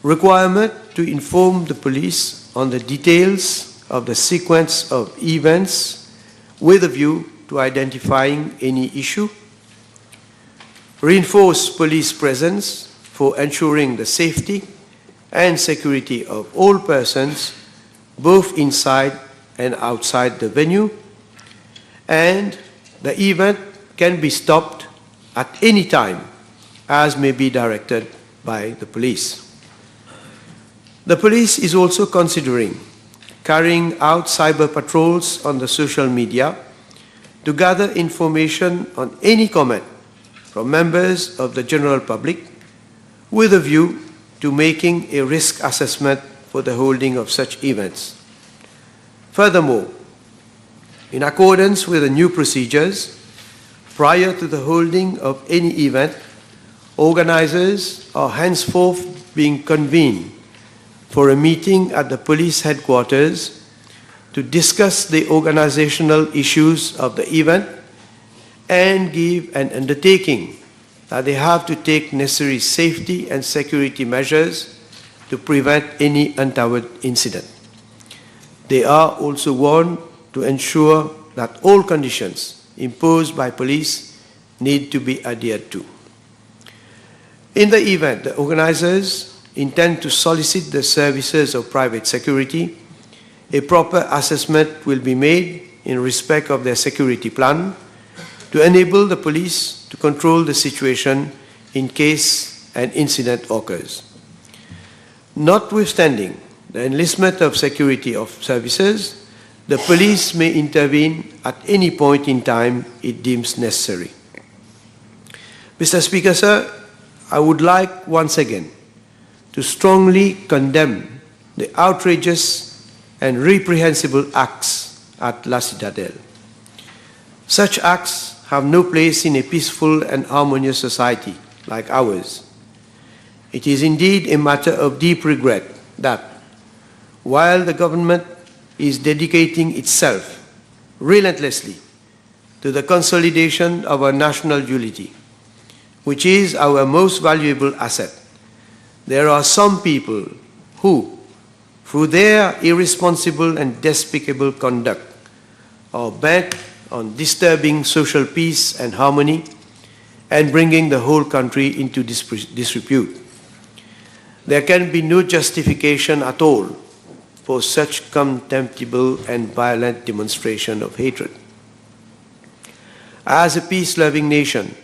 Requirement to inform the police on the details of the sequence of events with a view to identifying any issue. Reinforce police presence for ensuring the safety and security of all persons, both inside and outside the venue, and the event can be stopped at any time as may be directed by the police. The police is also considering carrying out cyber patrols on the social media to gather information on any comment from members of the general public with a view to making a risk assessment for the holding of such events. Furthermore, in accordance with the new procedures, prior to the holding of any event, organizers are henceforth being convened for a meeting at the police headquarters to discuss the organizational issues of the event and give an undertaking that they have to take necessary safety and security measures to prevent any untoward incident. They are also warned to ensure that all conditions imposed by police need to be adhered to. In the event the organizers intend to solicit the services of private security, a proper assessment will be made in respect of their security plan to enable the police to control the situation in case an incident occurs. Notwithstanding the enlistment of security of services, the police may intervene at any point in time it deems necessary. Mr. Speaker, sir, I would like once again to strongly condemn the outrageous and reprehensible acts at La Citadelle. Such acts have no place in a peaceful and harmonious society like ours. It is indeed a matter of deep regret that, while the government is dedicating itself relentlessly to the consolidation of our national unity, which is our most valuable asset, there are some people who, through their irresponsible and despicable conduct, are bent on disturbing social peace and harmony and bringing the whole country into disrepute. There can be no justification at all for such contemptible and violent demonstration of hatred. As a peace-loving nation,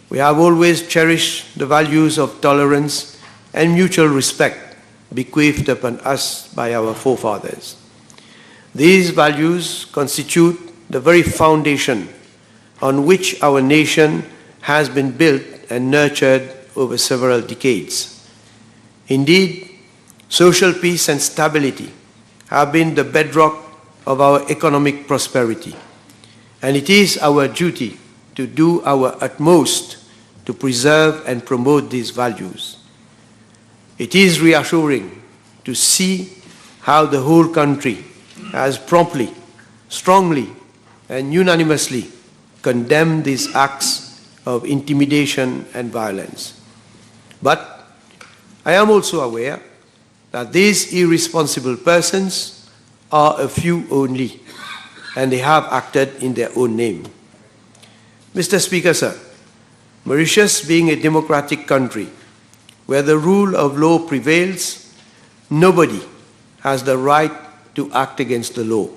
we have always cherished the values of tolerance and mutual respect bequeathed upon us by our forefathers. These values constitute the very foundation on which our nation has been built and nurtured over several decades. Indeed, social peace and stability have been the bedrock of our economic prosperity, and it is our duty to do our utmost to preserve and promote these values. It is reassuring to see how the whole country has promptly, strongly, and unanimously condemned these acts of intimidation and violence. But I am also aware that these irresponsible persons are a few only, and they have acted in their own name. Mr. Speaker, sir, Mauritius being a democratic country where the rule of law prevails, nobody has the right to act against the law.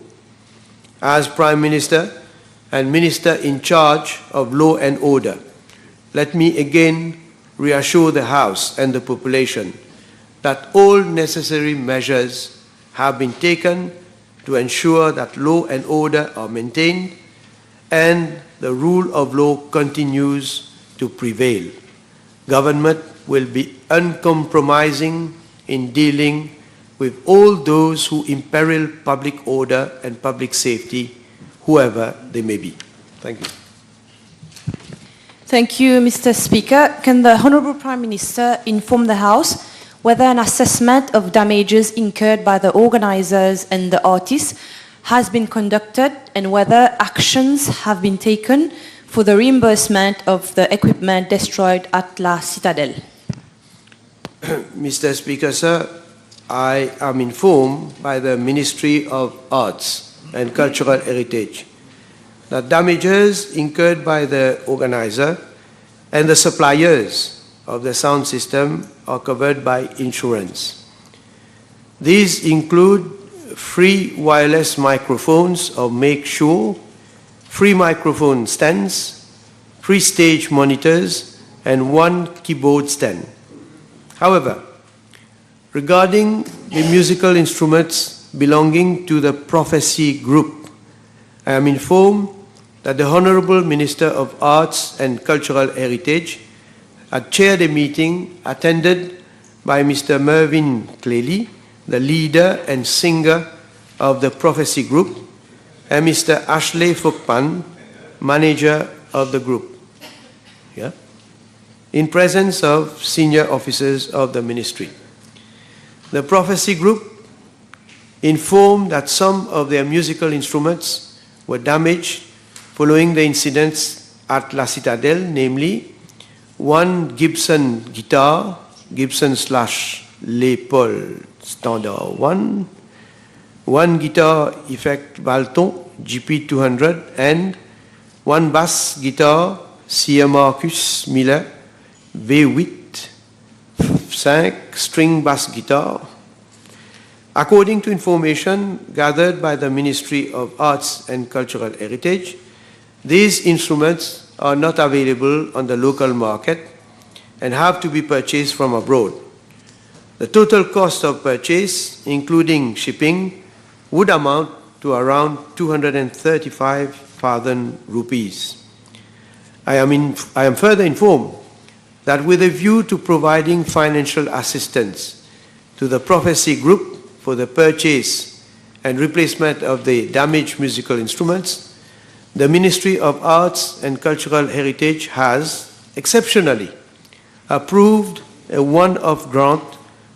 As Prime Minister and Minister in charge of law and order, let me again reassure the House and the population that all necessary measures have been taken to ensure that law and order are maintained and the rule of law continues to prevail. Government will be uncompromising in dealing with all those who imperil public order and public safety, whoever they may be. Thank you. Thank you, Mr. Speaker. Can the Honourable Prime Minister inform the House whether an assessment of damages incurred by the organisers and the artists has been conducted and whether actions have been taken for the reimbursement of the equipment destroyed at La Citadelle? Mr. Speaker, sir, I am informed by the Ministry of Arts and Cultural Heritage that damages incurred by the organizer and the suppliers of the sound system are covered by insurance. These include free wireless microphones of Make Sure, free microphone stands, free stage monitors, and one keyboard stand. However, regarding the musical instruments belonging to the Prophecy Group, I am informed that the Honorable Minister of Arts and Cultural Heritage had chaired a meeting attended by Mr. Mervyn Cleary, the leader and singer of the Prophecy Group, and Mr. Ashley Fokpan, manager of the group, in presence of senior officers of the ministry. The Prophecy Group informed that some of their musical instruments were damaged following the incidents at La Citadelle, namely one Gibson guitar, Gibson/Les Paul Standard 1, one guitar effect Valton GP200, and one bass guitar C.M. Marcus Miller V8 5 string bass guitar. According to information gathered by the Ministry of Arts and Cultural Heritage, these instruments are not available on the local market and have to be purchased from abroad. The total cost of purchase, including shipping, would amount to around 235,000 rupees. I am further informed that with a view to providing financial assistance to the Prophecy Group for the purchase and replacement of the damaged musical instruments, the Ministry of Arts and Cultural Heritage has, exceptionally, approved a one-off grant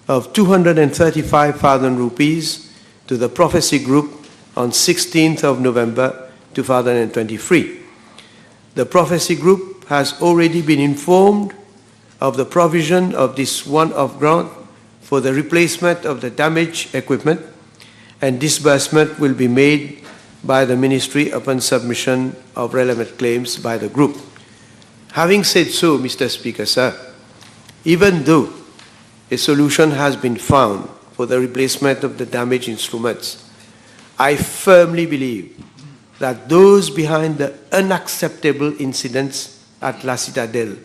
of 235,000 rupees to the Prophecy Group on 16th of November 2023. The Prophecy Group has already been informed of the provision of this one-off grant for the replacement of the damaged equipment, and disbursement will be made by the Ministry upon submission of relevant claims by the group. Having said so, Mr. Speaker, sir, even though a solution has been found for the replacement of the damaged instruments, I firmly believe that those behind the unacceptable incidents at La Citadelle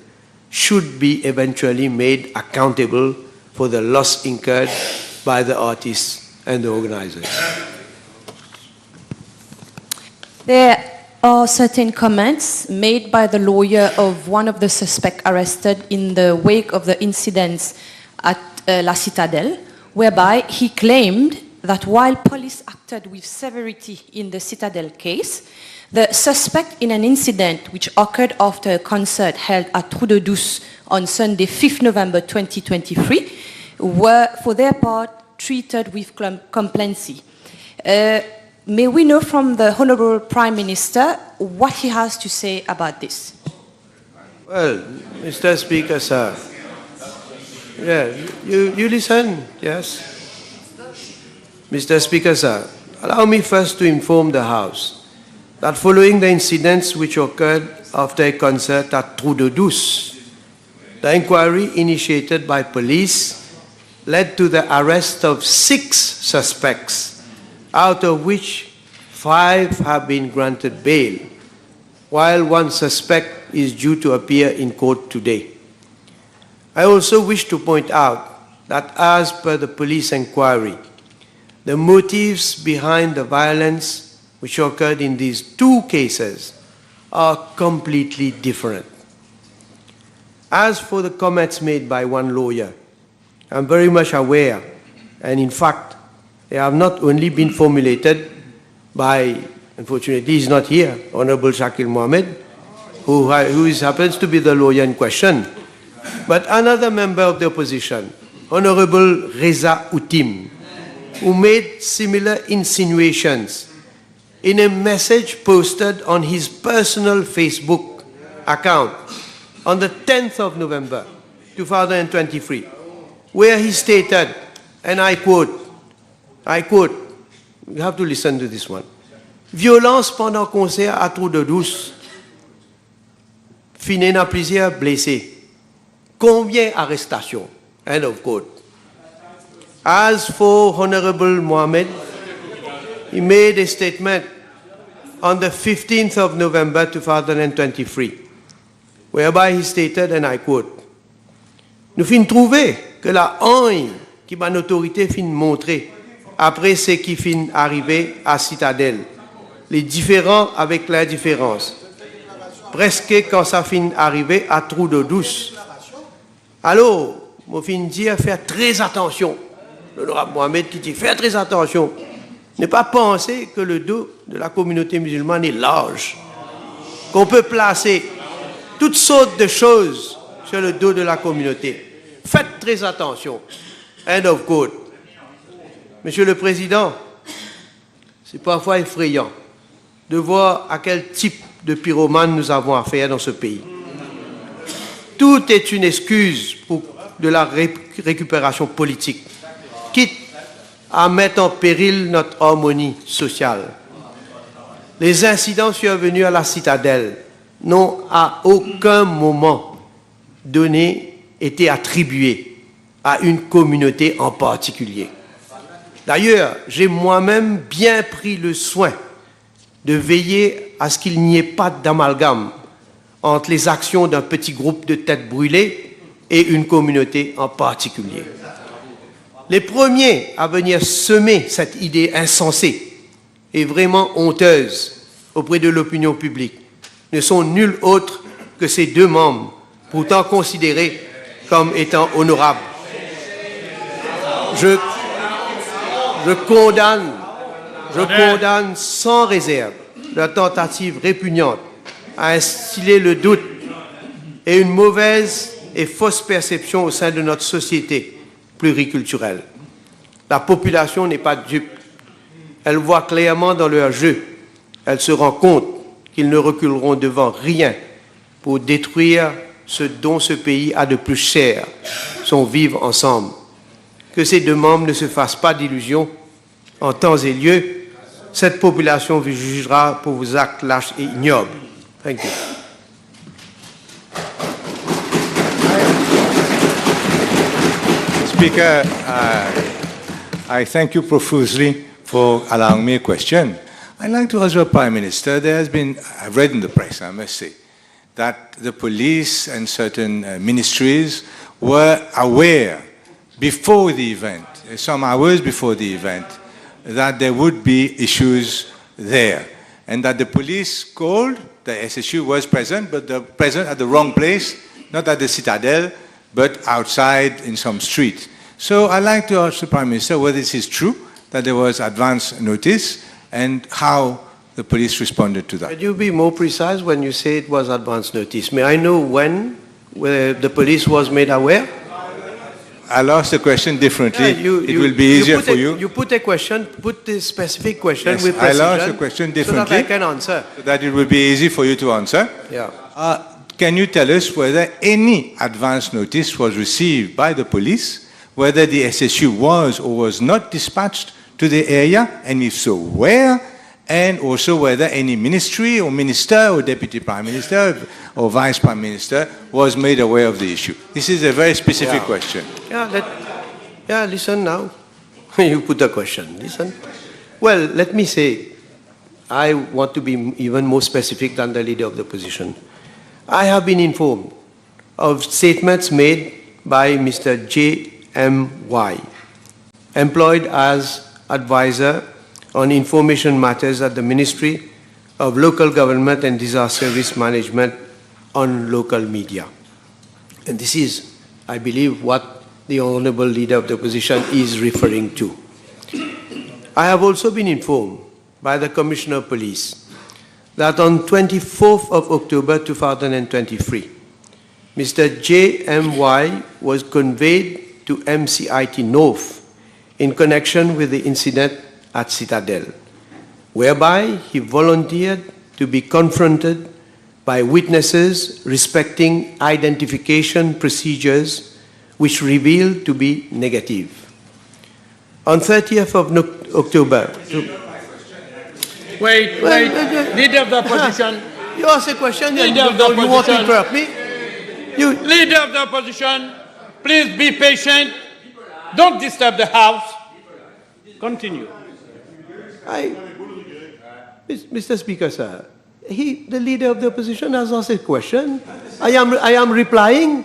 should be eventually made accountable for the loss incurred by the artists and the organizers. There are certain comments made by the lawyer of one of the suspects arrested in the wake of the incidents at La Citadelle, whereby he claimed that while police acted with severity in the Citadelle case, the suspect in an incident which occurred after a concert held at Trou de Douce on Sunday, 5th November 2023, were, for their part, treated with complacency. May we know from the Honourable Prime Minister what he has to say about this? Well, Mr. Speaker, sir, you listen, yes? Mr. Speaker, sir, allow me first to inform the House that following the incidents which occurred after a concert at Trou de Douce, the inquiry initiated by police led to the arrest of 6 suspects, out of which 5 have been granted bail, while 1 suspect is due to appear in court today. I also wish to point out that as per the police inquiry, the motives behind the violence which occurred in these 2 cases are completely different. As for the comments made by one lawyer, I'm very much aware, and in fact, they have not only been formulated by, unfortunately he's not here, Honorable Shakil Mohammed, who happens to be the lawyer in question, but another member of the opposition, Honorable Reza Utim, who made similar insinuations in a message posted on his personal Facebook account on the 10th of November 2023, where he stated, and I quote, you have to listen to this one, violence pendant concert à Trou de Douce, finit à plusieurs blessés, combien arrestations, end of quote. As for Honorable Mohammed, he made a statement on the 15th of November 2023, whereby he stated, and I quote, « Nous fin trouver que la haine qui ma autorité fin montrer après ce qui fin arrivé à Citadelle, les différents avec l'indifférence, presque quand ça fin arrivé à trou d'eau douce. Alors, je fin dire faire très attention. L'honorable Mohamed qui dit faire très attention. Ne pas penser que le dos de la communauté musulmane est large, qu'on peut placer toutes sortes de choses sur le dos de la communauté. Faites très attention. End of quote. Monsieur le Président, c'est parfois effrayant de voir à quel type de pyromane nous avons affaire dans ce pays. Tout est une excuse pour de la récupération politique, quitte à mettre en péril notre harmonie sociale. Les incidents survenus à la citadelle n'ont à aucun moment donné été attribués à une communauté en particulier. D'ailleurs, j'ai moi-même bien pris le soin de veiller à ce qu'il n'y ait pas d'amalgame entre les actions d'un petit groupe de têtes brûlées et une communauté en particulier. Les premiers à venir semer cette idée insensée et vraiment honteuse auprès de l'opinion publique ne sont nuls autres que ces deux membres, pourtant considérés comme étant honorables. Je condamne sans réserve la tentative répugnante à instiller le doute et une mauvaise et fausse perception au sein de notre société pluriculturelle. La population n'est pas dupe. Elle voit clairement dans leur jeu. Elle se rend compte qu'ils ne reculeront devant rien pour détruire ce dont ce pays a de plus cher, son vivre ensemble. Que ces deux membres ne se fassent pas d'illusions. En temps et lieu, cette population vous jugera pour vos actes lâches et ignobles. Thank you. Speaker, I thank you profusely for allowing me a question. I'd like to ask the Prime Minister, there has been, I've read in the press, I must say, that the police and certain ministries were aware before the event, some hours before the event, that there would be issues there, and that the police called, the SSU was present, but present at the wrong place, not at the Citadel, but outside in some street. So I'd like to ask the Prime Minister whether this is true, that there was advance notice, and how the police responded to that. Could you be more precise when you say it was advance notice? May I know when the police was made aware? I'll ask the question differently. It will be easier for you. You put a question, put the specific question Yes, with precision. I'll ask the question differently. So that I can answer. So that it will be easy for you to answer. Yeah. Can you tell us whether any advance notice was received by the police, whether the SSU was or was not dispatched to the area, and if so, where? And also whether any ministry or minister or deputy prime minister or vice prime minister was made aware of the issue. This is a very specific question. Yeah, listen now. You put the question, listen. Well, let me say, I want to be even more specific than the leader of the opposition. I have been informed of statements made by Mr. J.M.Y., employed as advisor on information matters at the Ministry of Local Government and Disaster Risk Management on local media. And this is, I believe, what the Honourable Leader of the Opposition is referring to. I have also been informed by the Commissioner of Police that on 24th of October 2023, Mr. J.M.Y. was conveyed to MCIT North in connection with the incident at Citadel, whereby he volunteered to be confronted by witnesses respecting identification procedures which revealed to be negative. On 30th of October... Wait, Leader of the Opposition. You ask a question and you want to interrupt me? Leader of the Opposition, please be patient. Don't disturb the House. Continue. Mr. Speaker, sir, the leader of the opposition has asked a question. I am replying.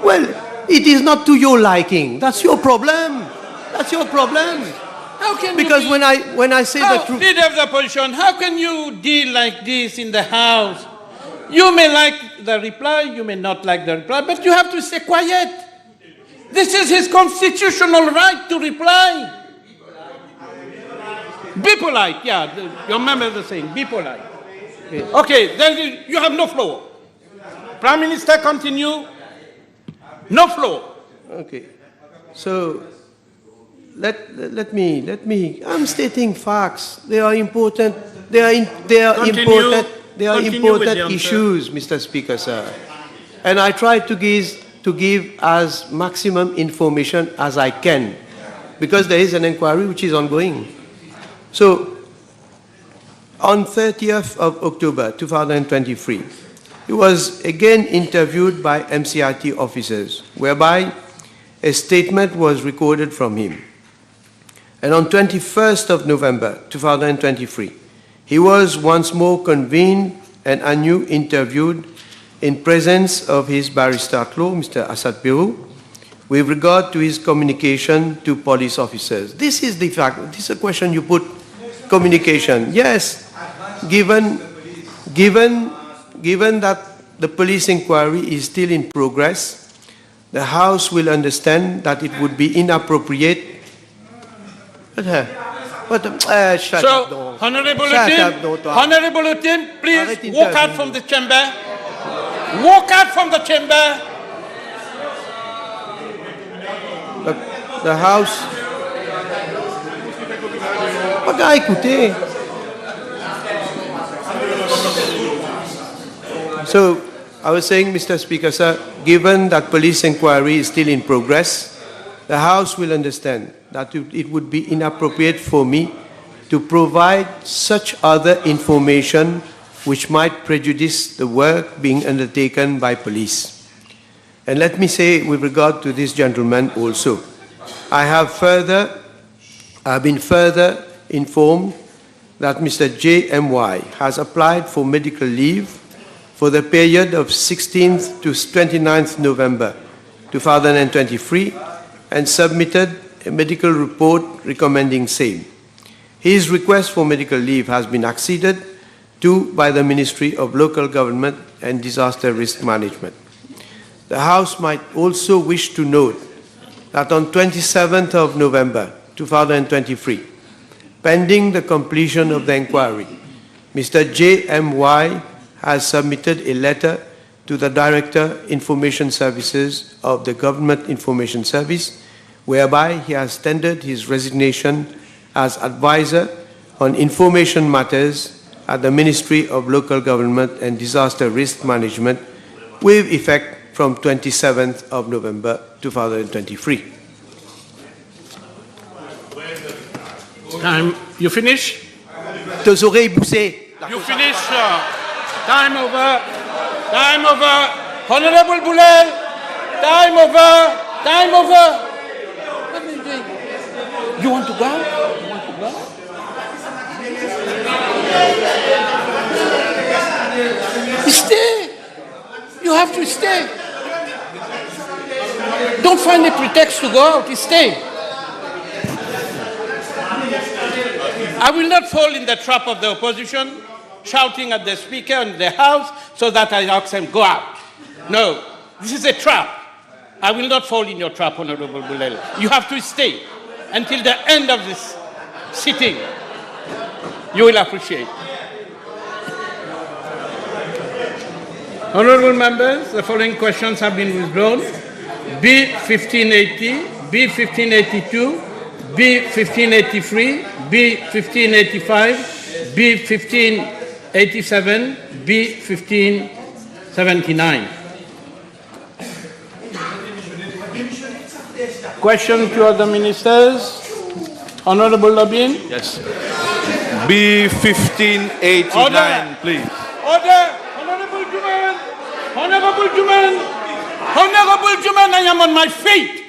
Well, it is not to your liking. That's your problem. That's your problem. How can because you when I say the truth, leader of the opposition, how can you deal like this in the House? You may like the reply, you may not like the reply, but you have to stay quiet. This is his constitutional right to reply. Be polite, yeah. Your members are saying, be polite. Okay, then you have no floor. Prime Minister, continue. No floor. okay. So let me. I'm stating facts. They are important. They are important. They are important issues, Mr. Speaker, sir. And I try to give as maximum information as I can, because there is an inquiry which is ongoing. So, on 30th of October 2023, he was again interviewed by MCIT officers, whereby a statement was recorded from him. And on 21st of November 2023, he was once more convened and anew interviewed in presence of his barrister at law, Mr. Asad Peru, with regard to his communication to police officers. This is the fact. This is a question you put. Communication. Yes, given that the police inquiry is still in progress, the House will understand that it would be inappropriate. Shut up, don't. Honorable Lieutenant, please Arrête walk out from the chamber. Walk out from the chamber. The House. Écoutez. So, I was saying, Mr. Speaker, sir, given that police inquiry is still in progress, the House will understand that it would be inappropriate for me to provide such other information which might prejudice the work being undertaken by police. And let me say, with regard to this gentleman also, I have been further informed that Mr. JMY has applied for medical leave for the period of 16th to 29th November 2023 and submitted a medical report recommending same. His request for medical leave has been acceded to by the Ministry of Local Government and Disaster Risk Management. The House might also wish to note that on 27th of November 2023, pending the completion of the inquiry, Mr. JMY has submitted a letter to the Director, Information Services of the Government Information Service, whereby he has tendered his resignation as advisor on information matters at the Ministry of Local Government and Disaster Risk Management with effect from 27th of November 2023. Time. You finish? Tes oreilles boussées. You finish. Time over. Time over. Honorable Boulel. Time over. Time over. What are you doing? You want to go? You want to go? Stay. You have to stay. Don't find a pretext to go out. Stay. I will not fall in the trap of the opposition, shouting at the Speaker and the House so that I ask them, go out. No, this is a trap. I will not fall in your trap, Honorable Boulel. You have to stay until the end of this sitting. You will appreciate. Honorable members, the following questions have been withdrawn. B1580, B1582, B1583, B1585, B1587, B1579. Question to other ministers. Honorable Lobin. Yes. B1589, please. Order. Honorable Juman. Honorable Juman. Honorable Juman, I am on my feet.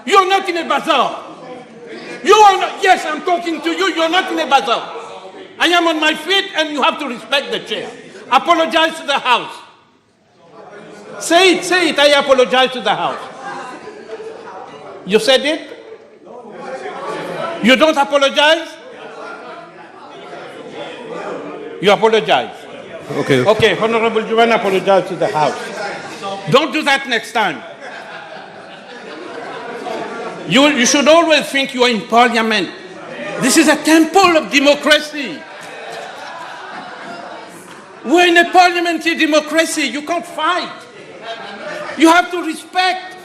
You're not in a bazaar. You are not, yes, I'm talking to you. You're not in a bazaar. I am on my feet and you have to respect the chair. Apologize to the House. Say it, I apologize to the House. You said it? You don't apologize? You apologize. Okay. Okay, Honorable Juan, apologize to the House. Don't do that next time. You should always think you are in Parliament. This is a temple of democracy. We're in a parliamentary democracy. You can't fight. You have to respect.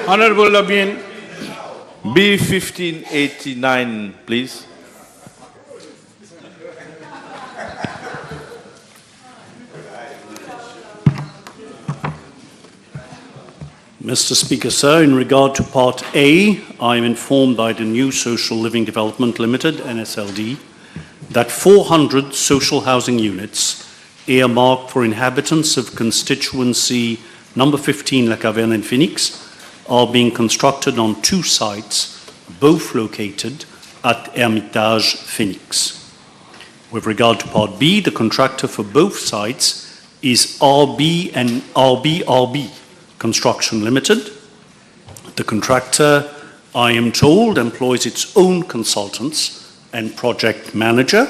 Honorable Lobien. B1589, please. Mr. Speaker, sir, in regard to Part A, I am informed by the New Social Living Development Limited, NSLD, that 400 social housing units earmarked for inhabitants of constituency number 15 La Caverne in Phoenix are being constructed on 2 sites, both located at Hermitage, Phoenix. With regard to Part B, the contractor for both sites is RB and RB Construction Limited. The contractor, I am told, employs its own consultants and project manager,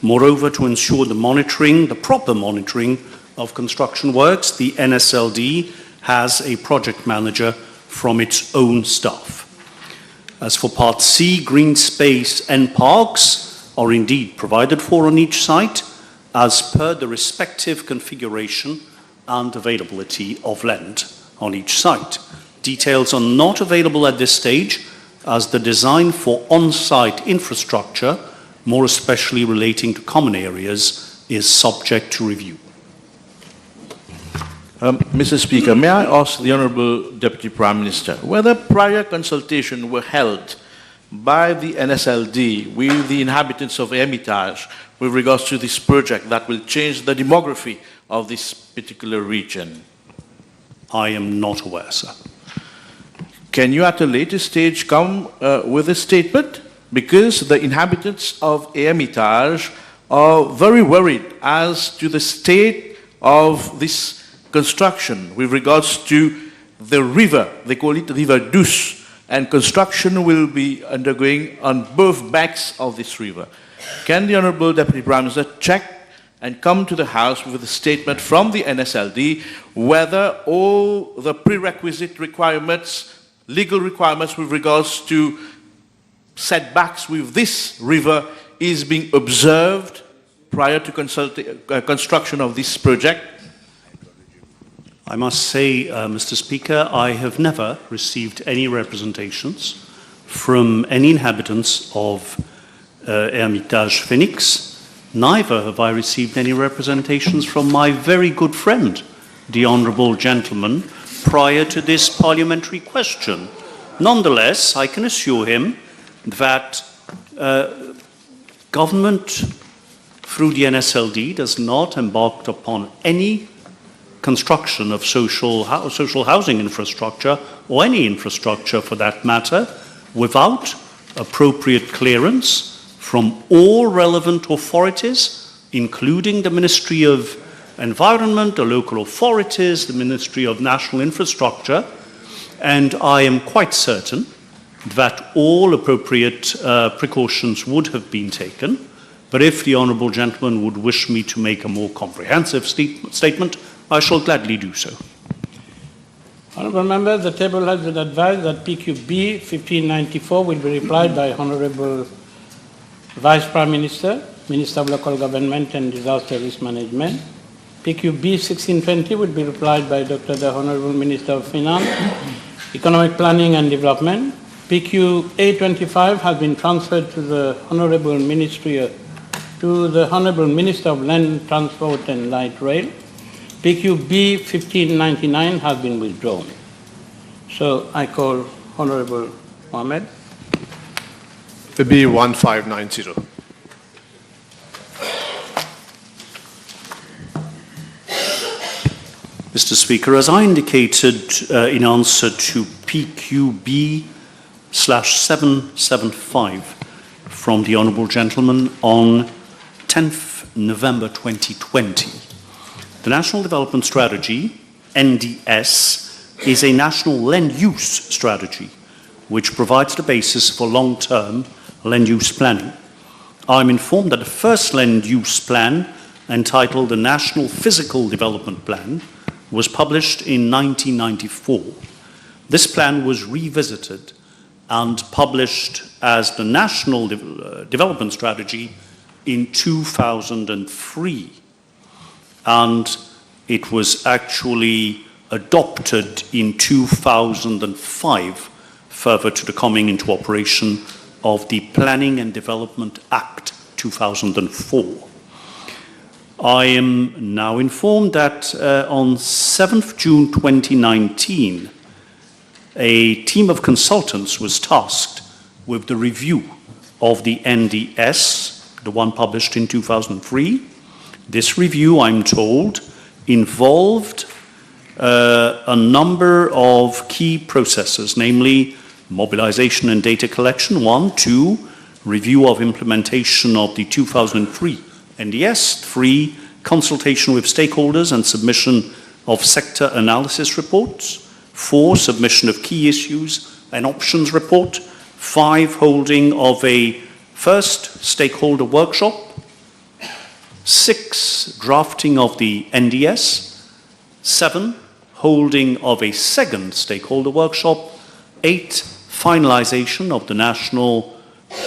moreover to ensure the proper monitoring of construction works. The NSLD has a project manager from its own staff. As for Part C, green space and parks are indeed provided for on each site as per the respective configuration and availability of land on each site. Details are not available at this stage as the design for on-site infrastructure, more especially relating to common areas, is subject to review. Mr. Speaker, may I ask the Honourable Deputy Prime Minister whether prior consultation were held by the NSLD with the inhabitants of Hermitage with regards to this project that will change the demography of this particular region? I am not aware, sir. Can you at a later stage come with a statement? Because the inhabitants of Hermitage are very worried as to the state of this construction with regards to the river. They call it River Douce, and construction will be undergoing on both banks of this river. Can the Honourable Deputy Prime Minister check and come to the House with a statement from the NSLD whether all the prerequisite requirements, legal requirements with regards to setbacks with this river is being observed prior to construction of this project? I must say, Mr. Speaker, I have never received any representations from any inhabitants of Hermitage Phoenix. Neither have I received any representations from my very good friend, the Honourable Gentleman, prior to this parliamentary question. Nonetheless, I can assure him that government through the NSLD does not embark upon any construction of social housing infrastructure, or any infrastructure for that matter, without appropriate clearance from all relevant authorities, including the Ministry of Environment, the local authorities, the Ministry of National Infrastructure, and I am quite certain that all appropriate precautions would have been taken. But if the Honourable Gentleman would wish me to make a more comprehensive statement, I shall gladly do so. Honourable Members, the table has been advised that PQB 1594 will be replied by Honourable Vice Prime Minister, Minister of Local Government and Disaster Risk Management. PQB 1620 will be replied by Dr. the Honourable Minister of Finance, Economic Planning and Development. PQ 825 has been transferred to the Honourable Minister of Land Transport and Light Rail. PQB 1599 has been withdrawn. So I call Honourable Mohammed. B1590. Mr. Speaker, as I indicated in answer to PQB/775 from the Honourable Gentleman on 10th November 2020, the National Development Strategy, NDS, is a national land use strategy which provides the basis for long-term land use planning. I'm informed that the first land use plan, entitled the National Physical Development Plan, was published in 1994. This plan was revisited and published as the National Development Strategy in 2003. And it was actually adopted in 2005, further to the coming into operation of the Planning and Development Act 2004. I am now informed that on 7th June 2019, a team of consultants was tasked with the review of the NDS, the one published in 2003. This review, I'm told, involved a number of key processes, namely mobilization and data collection, 1, 2, review of implementation of the 2003 NDS, 3, consultation with stakeholders and submission of sector analysis reports, 4, submission of key issues and options report, 5, holding of a first stakeholder workshop, 6, drafting of the NDS, 7, holding of a second stakeholder workshop, 8, finalization of the National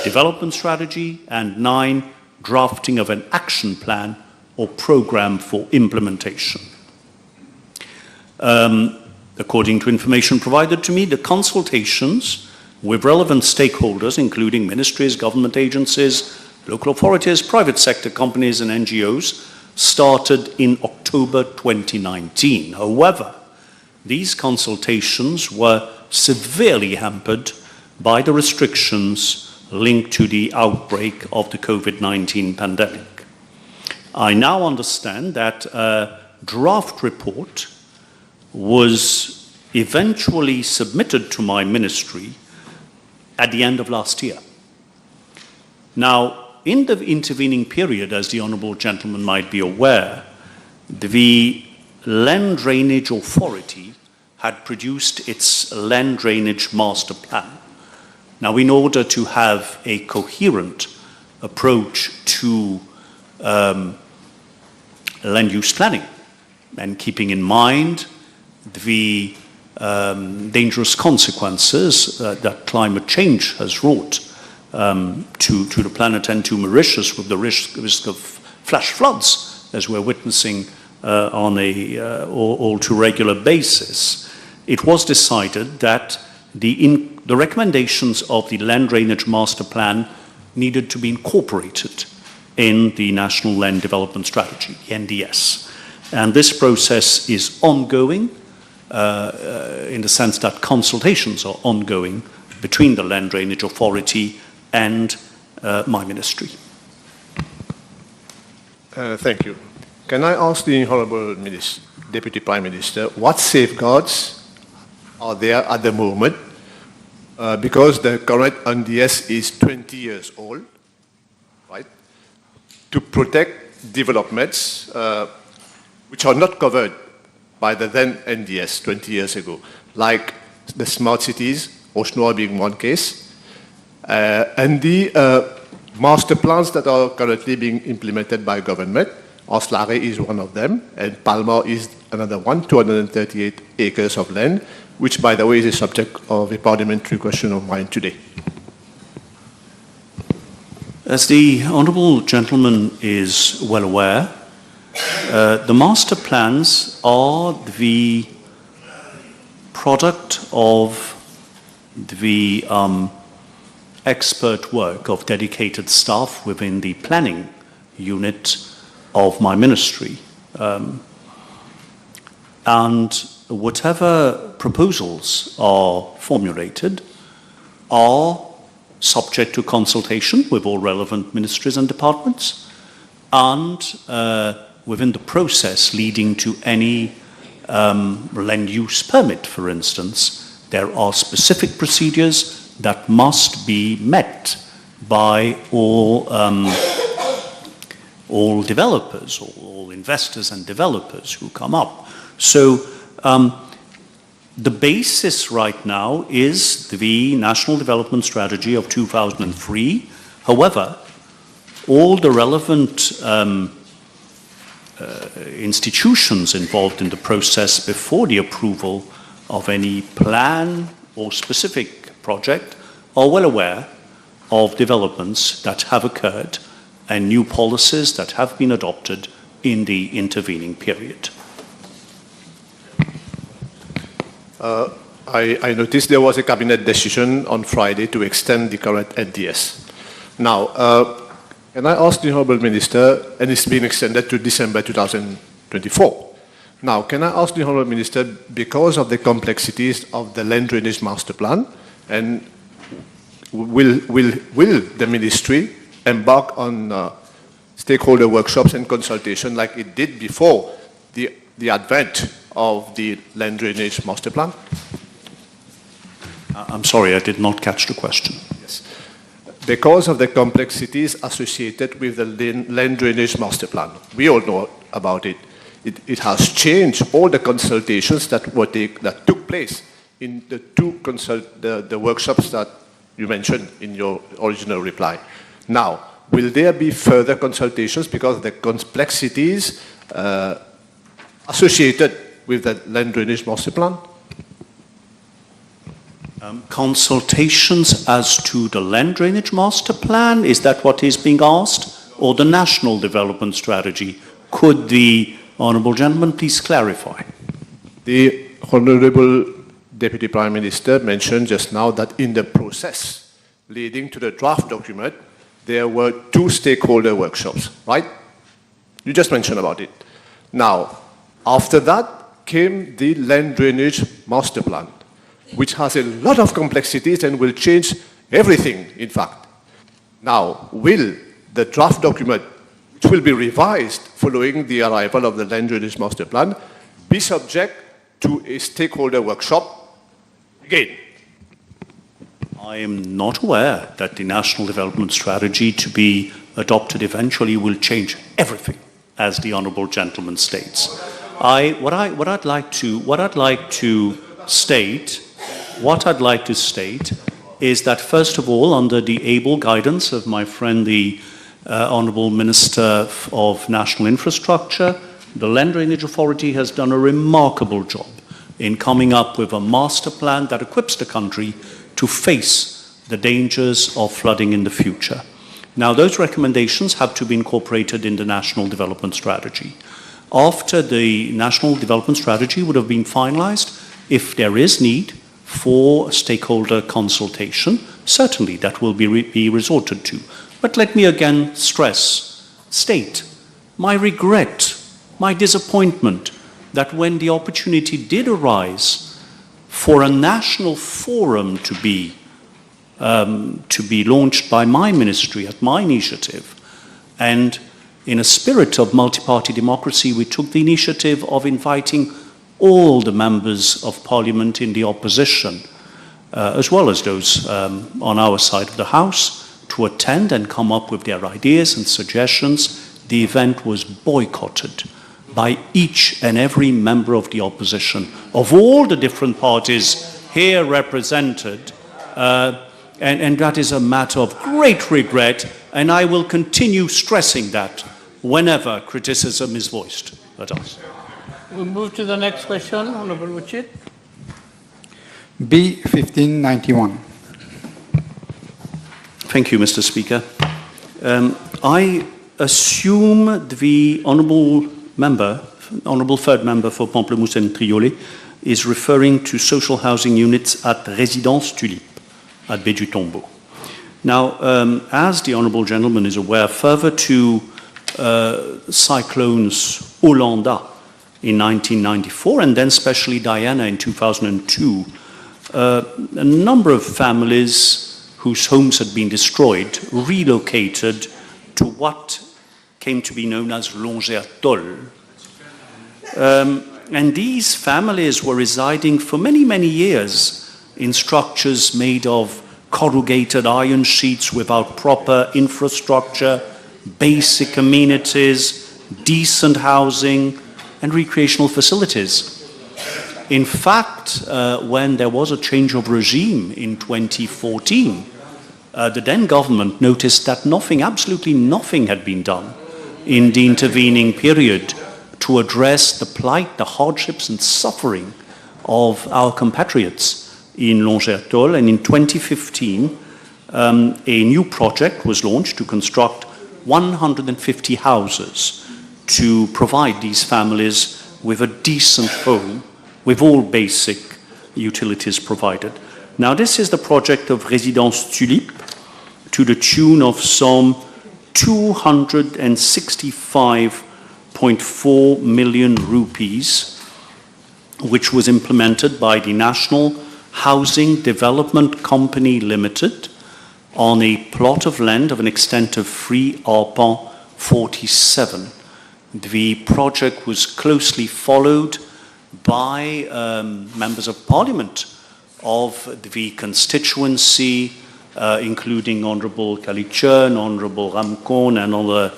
Development Strategy, and 9, drafting of an action plan or program for implementation. According to information provided to me, the consultations with relevant stakeholders, including ministries, government agencies, local authorities, private sector companies, and NGOs, started in October 2019. However, these consultations were severely hampered by the restrictions linked to the outbreak of the COVID-19 pandemic. I now understand that a draft report was eventually submitted to my ministry at the end of last year. Now, in the intervening period, as the Honourable Gentleman might be aware, the Land Drainage Authority had produced its Land Drainage Master Plan. Now, in order to have a coherent approach to land use planning, and keeping in mind the dangerous consequences that climate change has wrought to the planet and to Mauritius, with the risk of flash floods, as we're witnessing on a all too regular basis, it was decided that the recommendations of the Land Drainage Master Plan needed to be incorporated in the National Land Development Strategy, the NDS. And this process is ongoing in the sense that consultations are ongoing between the Land Drainage Authority and my ministry. Thank you. Can I ask the Honourable Deputy Prime Minister what safeguards are there at the moment? Because the current NDS is 20 years old, right? To protect developments which are not covered by the then NDS 20 years ago, like the smart cities, Husnoo being one case, and the master plans that are currently being implemented by government. Oslare is one of them, and Palma is another one, 238 acres of land, which, by the way, is a subject of a parliamentary question of mine today. As the Honourable Gentleman is well aware, the master plans are the product of the expert work of dedicated staff within the planning unit of my ministry. And whatever proposals are formulated are subject to consultation with all relevant ministries and departments, and within the process leading to any land use permit, for instance, there are specific procedures that must be met by all developers, all investors and developers who come up. So the basis right now is the National Development Strategy of 2003. However, all the relevant institutions involved in the process before the approval of any plan or specific project are well aware of developments that have occurred and new policies that have been adopted in the intervening period. I noticed there was a cabinet decision on Friday to extend the current NDS. Now, can I ask the Honourable Minister, and it's been extended to December 2024. Now, can I ask the Honourable Minister, because of the complexities of the land drainage master plan, and will the ministry embark on stakeholder workshops and consultation like it did before the advent of the land drainage master plan? I'm sorry, I did not catch the question. Yes. Because of the complexities associated with the land drainage master plan, we all know about it. It has changed all the consultations that took place in the the workshops that you mentioned in your original reply. Now, will there be further consultations because of the complexities associated with the land drainage master plan? Consultations as to the land drainage master plan, is that what is being asked? Or the national development strategy? Could the Honourable Gentleman please clarify? The Honourable Deputy Prime Minister mentioned just now that in the process leading to the draft document, there were 2 stakeholder workshops, right? You just mentioned about it. Now, after that came the land drainage master plan, which has a lot of complexities and will change everything, in fact. Now, will the draft document, which will be revised following the arrival of the land drainage master plan, be subject to a stakeholder workshop again? I am not aware that the National Development Strategy to be adopted eventually will change everything, as the Honourable Gentleman states. What I'd like to state is that, first of all, under the able guidance of my friend, the Honourable Minister of National Infrastructure, the Land Drainage Authority has done a remarkable job in coming up with a master plan that equips the country to face the dangers of flooding in the future. Now, those recommendations have to be incorporated in the National Development Strategy. After the National Development Strategy would have been finalized, if there is need for stakeholder consultation, certainly that will be resorted to. But let me again state my regret, my disappointment that when the opportunity did arise for a national forum to be launched by my ministry at my initiative, and in a spirit of multi-party democracy, we took the initiative of inviting all the members of Parliament in the opposition, as well as those on our side of the House, to attend and come up with their ideas and suggestions. The event was boycotted by each and every member of the opposition, of all the different parties here represented, and that is a matter of great regret, and I will continue stressing that whenever criticism is voiced at us. We'll move to the next question, Honourable Wuchit. B 1591. Thank you, Mr. Speaker. I assume the honourable third member for Pamplemousse and Triolet is referring to social housing units at Résidence Tulipe at Baie du Tombeau. Now, as the honourable gentleman is aware, further to cyclones Olanda in 1994 and then especially Diana in 2002, a number of families whose homes had been destroyed relocated to what came to be known as Longertol. And these families were residing for many, many years in structures made of corrugated iron sheets without proper infrastructure, basic amenities, decent housing, and recreational facilities. In fact, when there was a change of regime in 2014, the then government noticed that nothing, absolutely nothing had been done in the intervening period to address the plight, the hardships and suffering of our compatriots in Longertol. And in 2015, a new project was launched to construct 150 houses to provide these families with a decent home, with all basic utilities provided. Now, this is the project of Résidence Tulipe, to the tune of some 265.4 million rupees, which was implemented by the National Housing Development Company Limited on a plot of land of an extent of 3 arpents 47. The project was closely followed by members of parliament of the constituency, including Honourable Kalichern, Honourable Ramkon, and other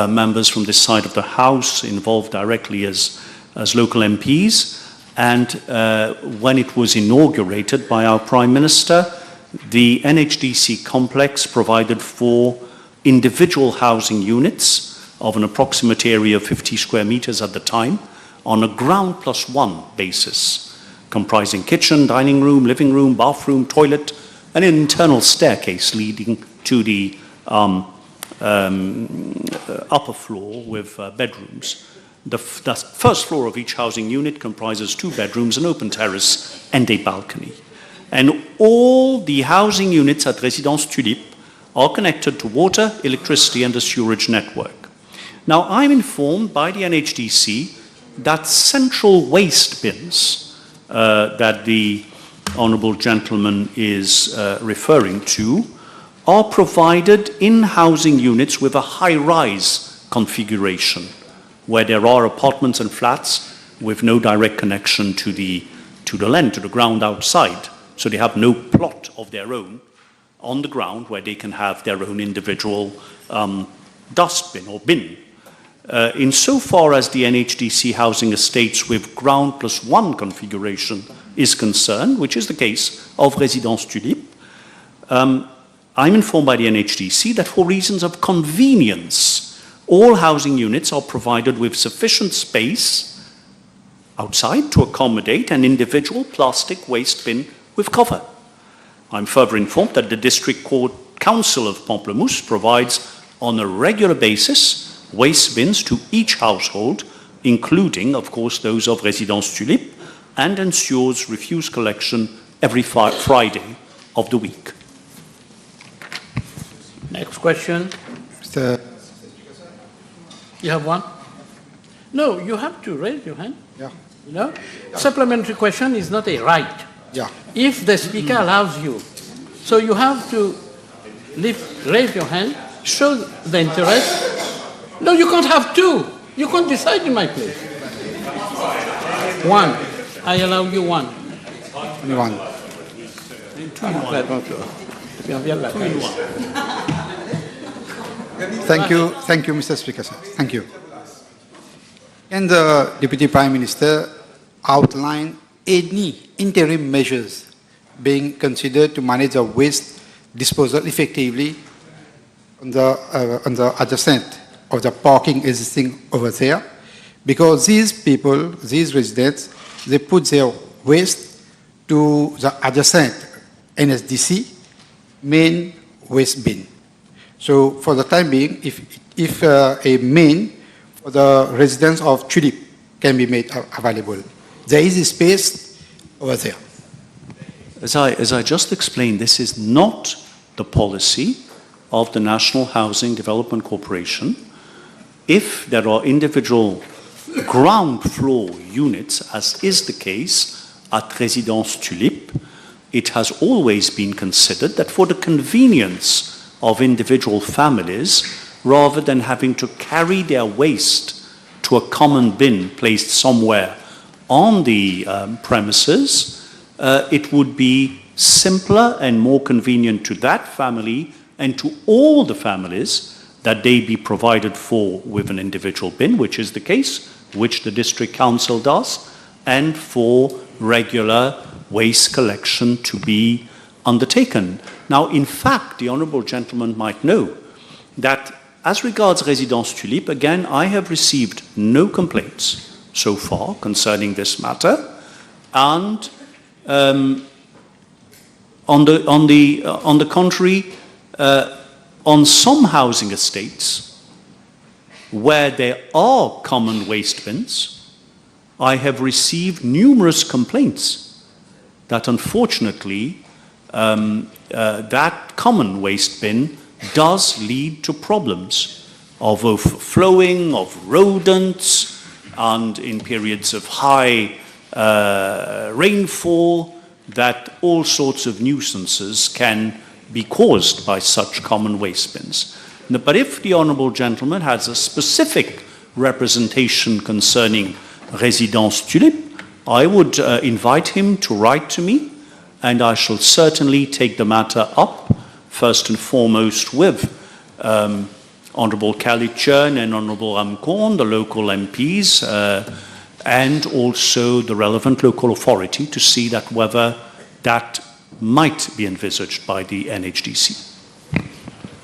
members from this side of the House involved directly as local MPs. And when it was inaugurated by our Prime Minister, the NHDC complex provided for individual housing units of an approximate area of 50 square meters at the time, on a ground plus one basis, comprising kitchen, dining room, living room, bathroom, toilet, and an internal staircase leading to the upper floor with bedrooms. The first floor of each housing unit comprises 2 bedrooms, an open terrace, and a balcony. And all the housing units at Résidence Tulipe are connected to water, electricity, and the sewerage network. Now, I'm informed by the NHDC that central waste bins that the honourable gentleman is referring to are provided in housing units with a high-rise configuration, where there are apartments and flats with no direct connection to the land, to the ground outside. So they have no plot of their own on the ground where they can have their own individual dustbin or bin. Insofar as the NHDC housing estates with ground plus one configuration is concerned, which is the case of Résidence Tulipe, I'm informed by the NHDC that for reasons of convenience, all housing units are provided with sufficient space outside to accommodate an individual plastic waste bin with cover. I'm further informed that the District Court Council of Pamplemousse provides on a regular basis waste bins to each household, including, of course, those of Résidence Tulipe, and ensures refuse collection every Friday of the week. Next question. You have one? No, you have to raise your hand. Yeah. No? Supplementary question is not a right. Yeah. If the speaker allows you. So you have to raise your hand, show the interest. No, you can't have 2. You can't decide in my place. 1. I allow you 1. Only 1. Thank you, Mr. Speaker, sir. Thank you. Can the Deputy Prime Minister outline any interim measures being considered to manage the waste disposal effectively on the adjacent of the parking existing over there? Because these people, these residents, they put their waste to the adjacent NSDC main waste bin. So for the time being, if a main for the residents of Tulip can be made available, there is a space over there. As I just explained, this is not the policy of the National Housing Development Corporation. If there are individual ground floor units, as is the case at Résidence Tulipe, it has always been considered that for the convenience of individual families, rather than having to carry their waste to a common bin placed somewhere on the premises, it would be simpler and more convenient to that family and to all the families that they be provided for with an individual bin, which is the case, which the district council does, and for regular waste collection to be undertaken. Now, in fact, the honourable gentleman might know that as regards Résidence Tulipe, again, I have received no complaints so far concerning this matter, and on the contrary, on some housing estates where there are common waste bins, I have received numerous complaints that unfortunately that common waste bin does lead to problems of overflowing, of rodents, and in periods of high rainfall, that all sorts of nuisances can be caused by such common waste bins. But if the honourable gentleman has a specific representation concerning Résidence Tulipe, I would invite him to write to me, and I shall certainly take the matter up, first and foremost with Honourable Kalichern and Honourable Amkorn, the local MPs, and also the relevant local authority to see that whether that might be envisaged by the NHDC.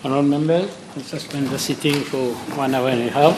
Honourable members, I suspend the sitting for 1 hour and a half.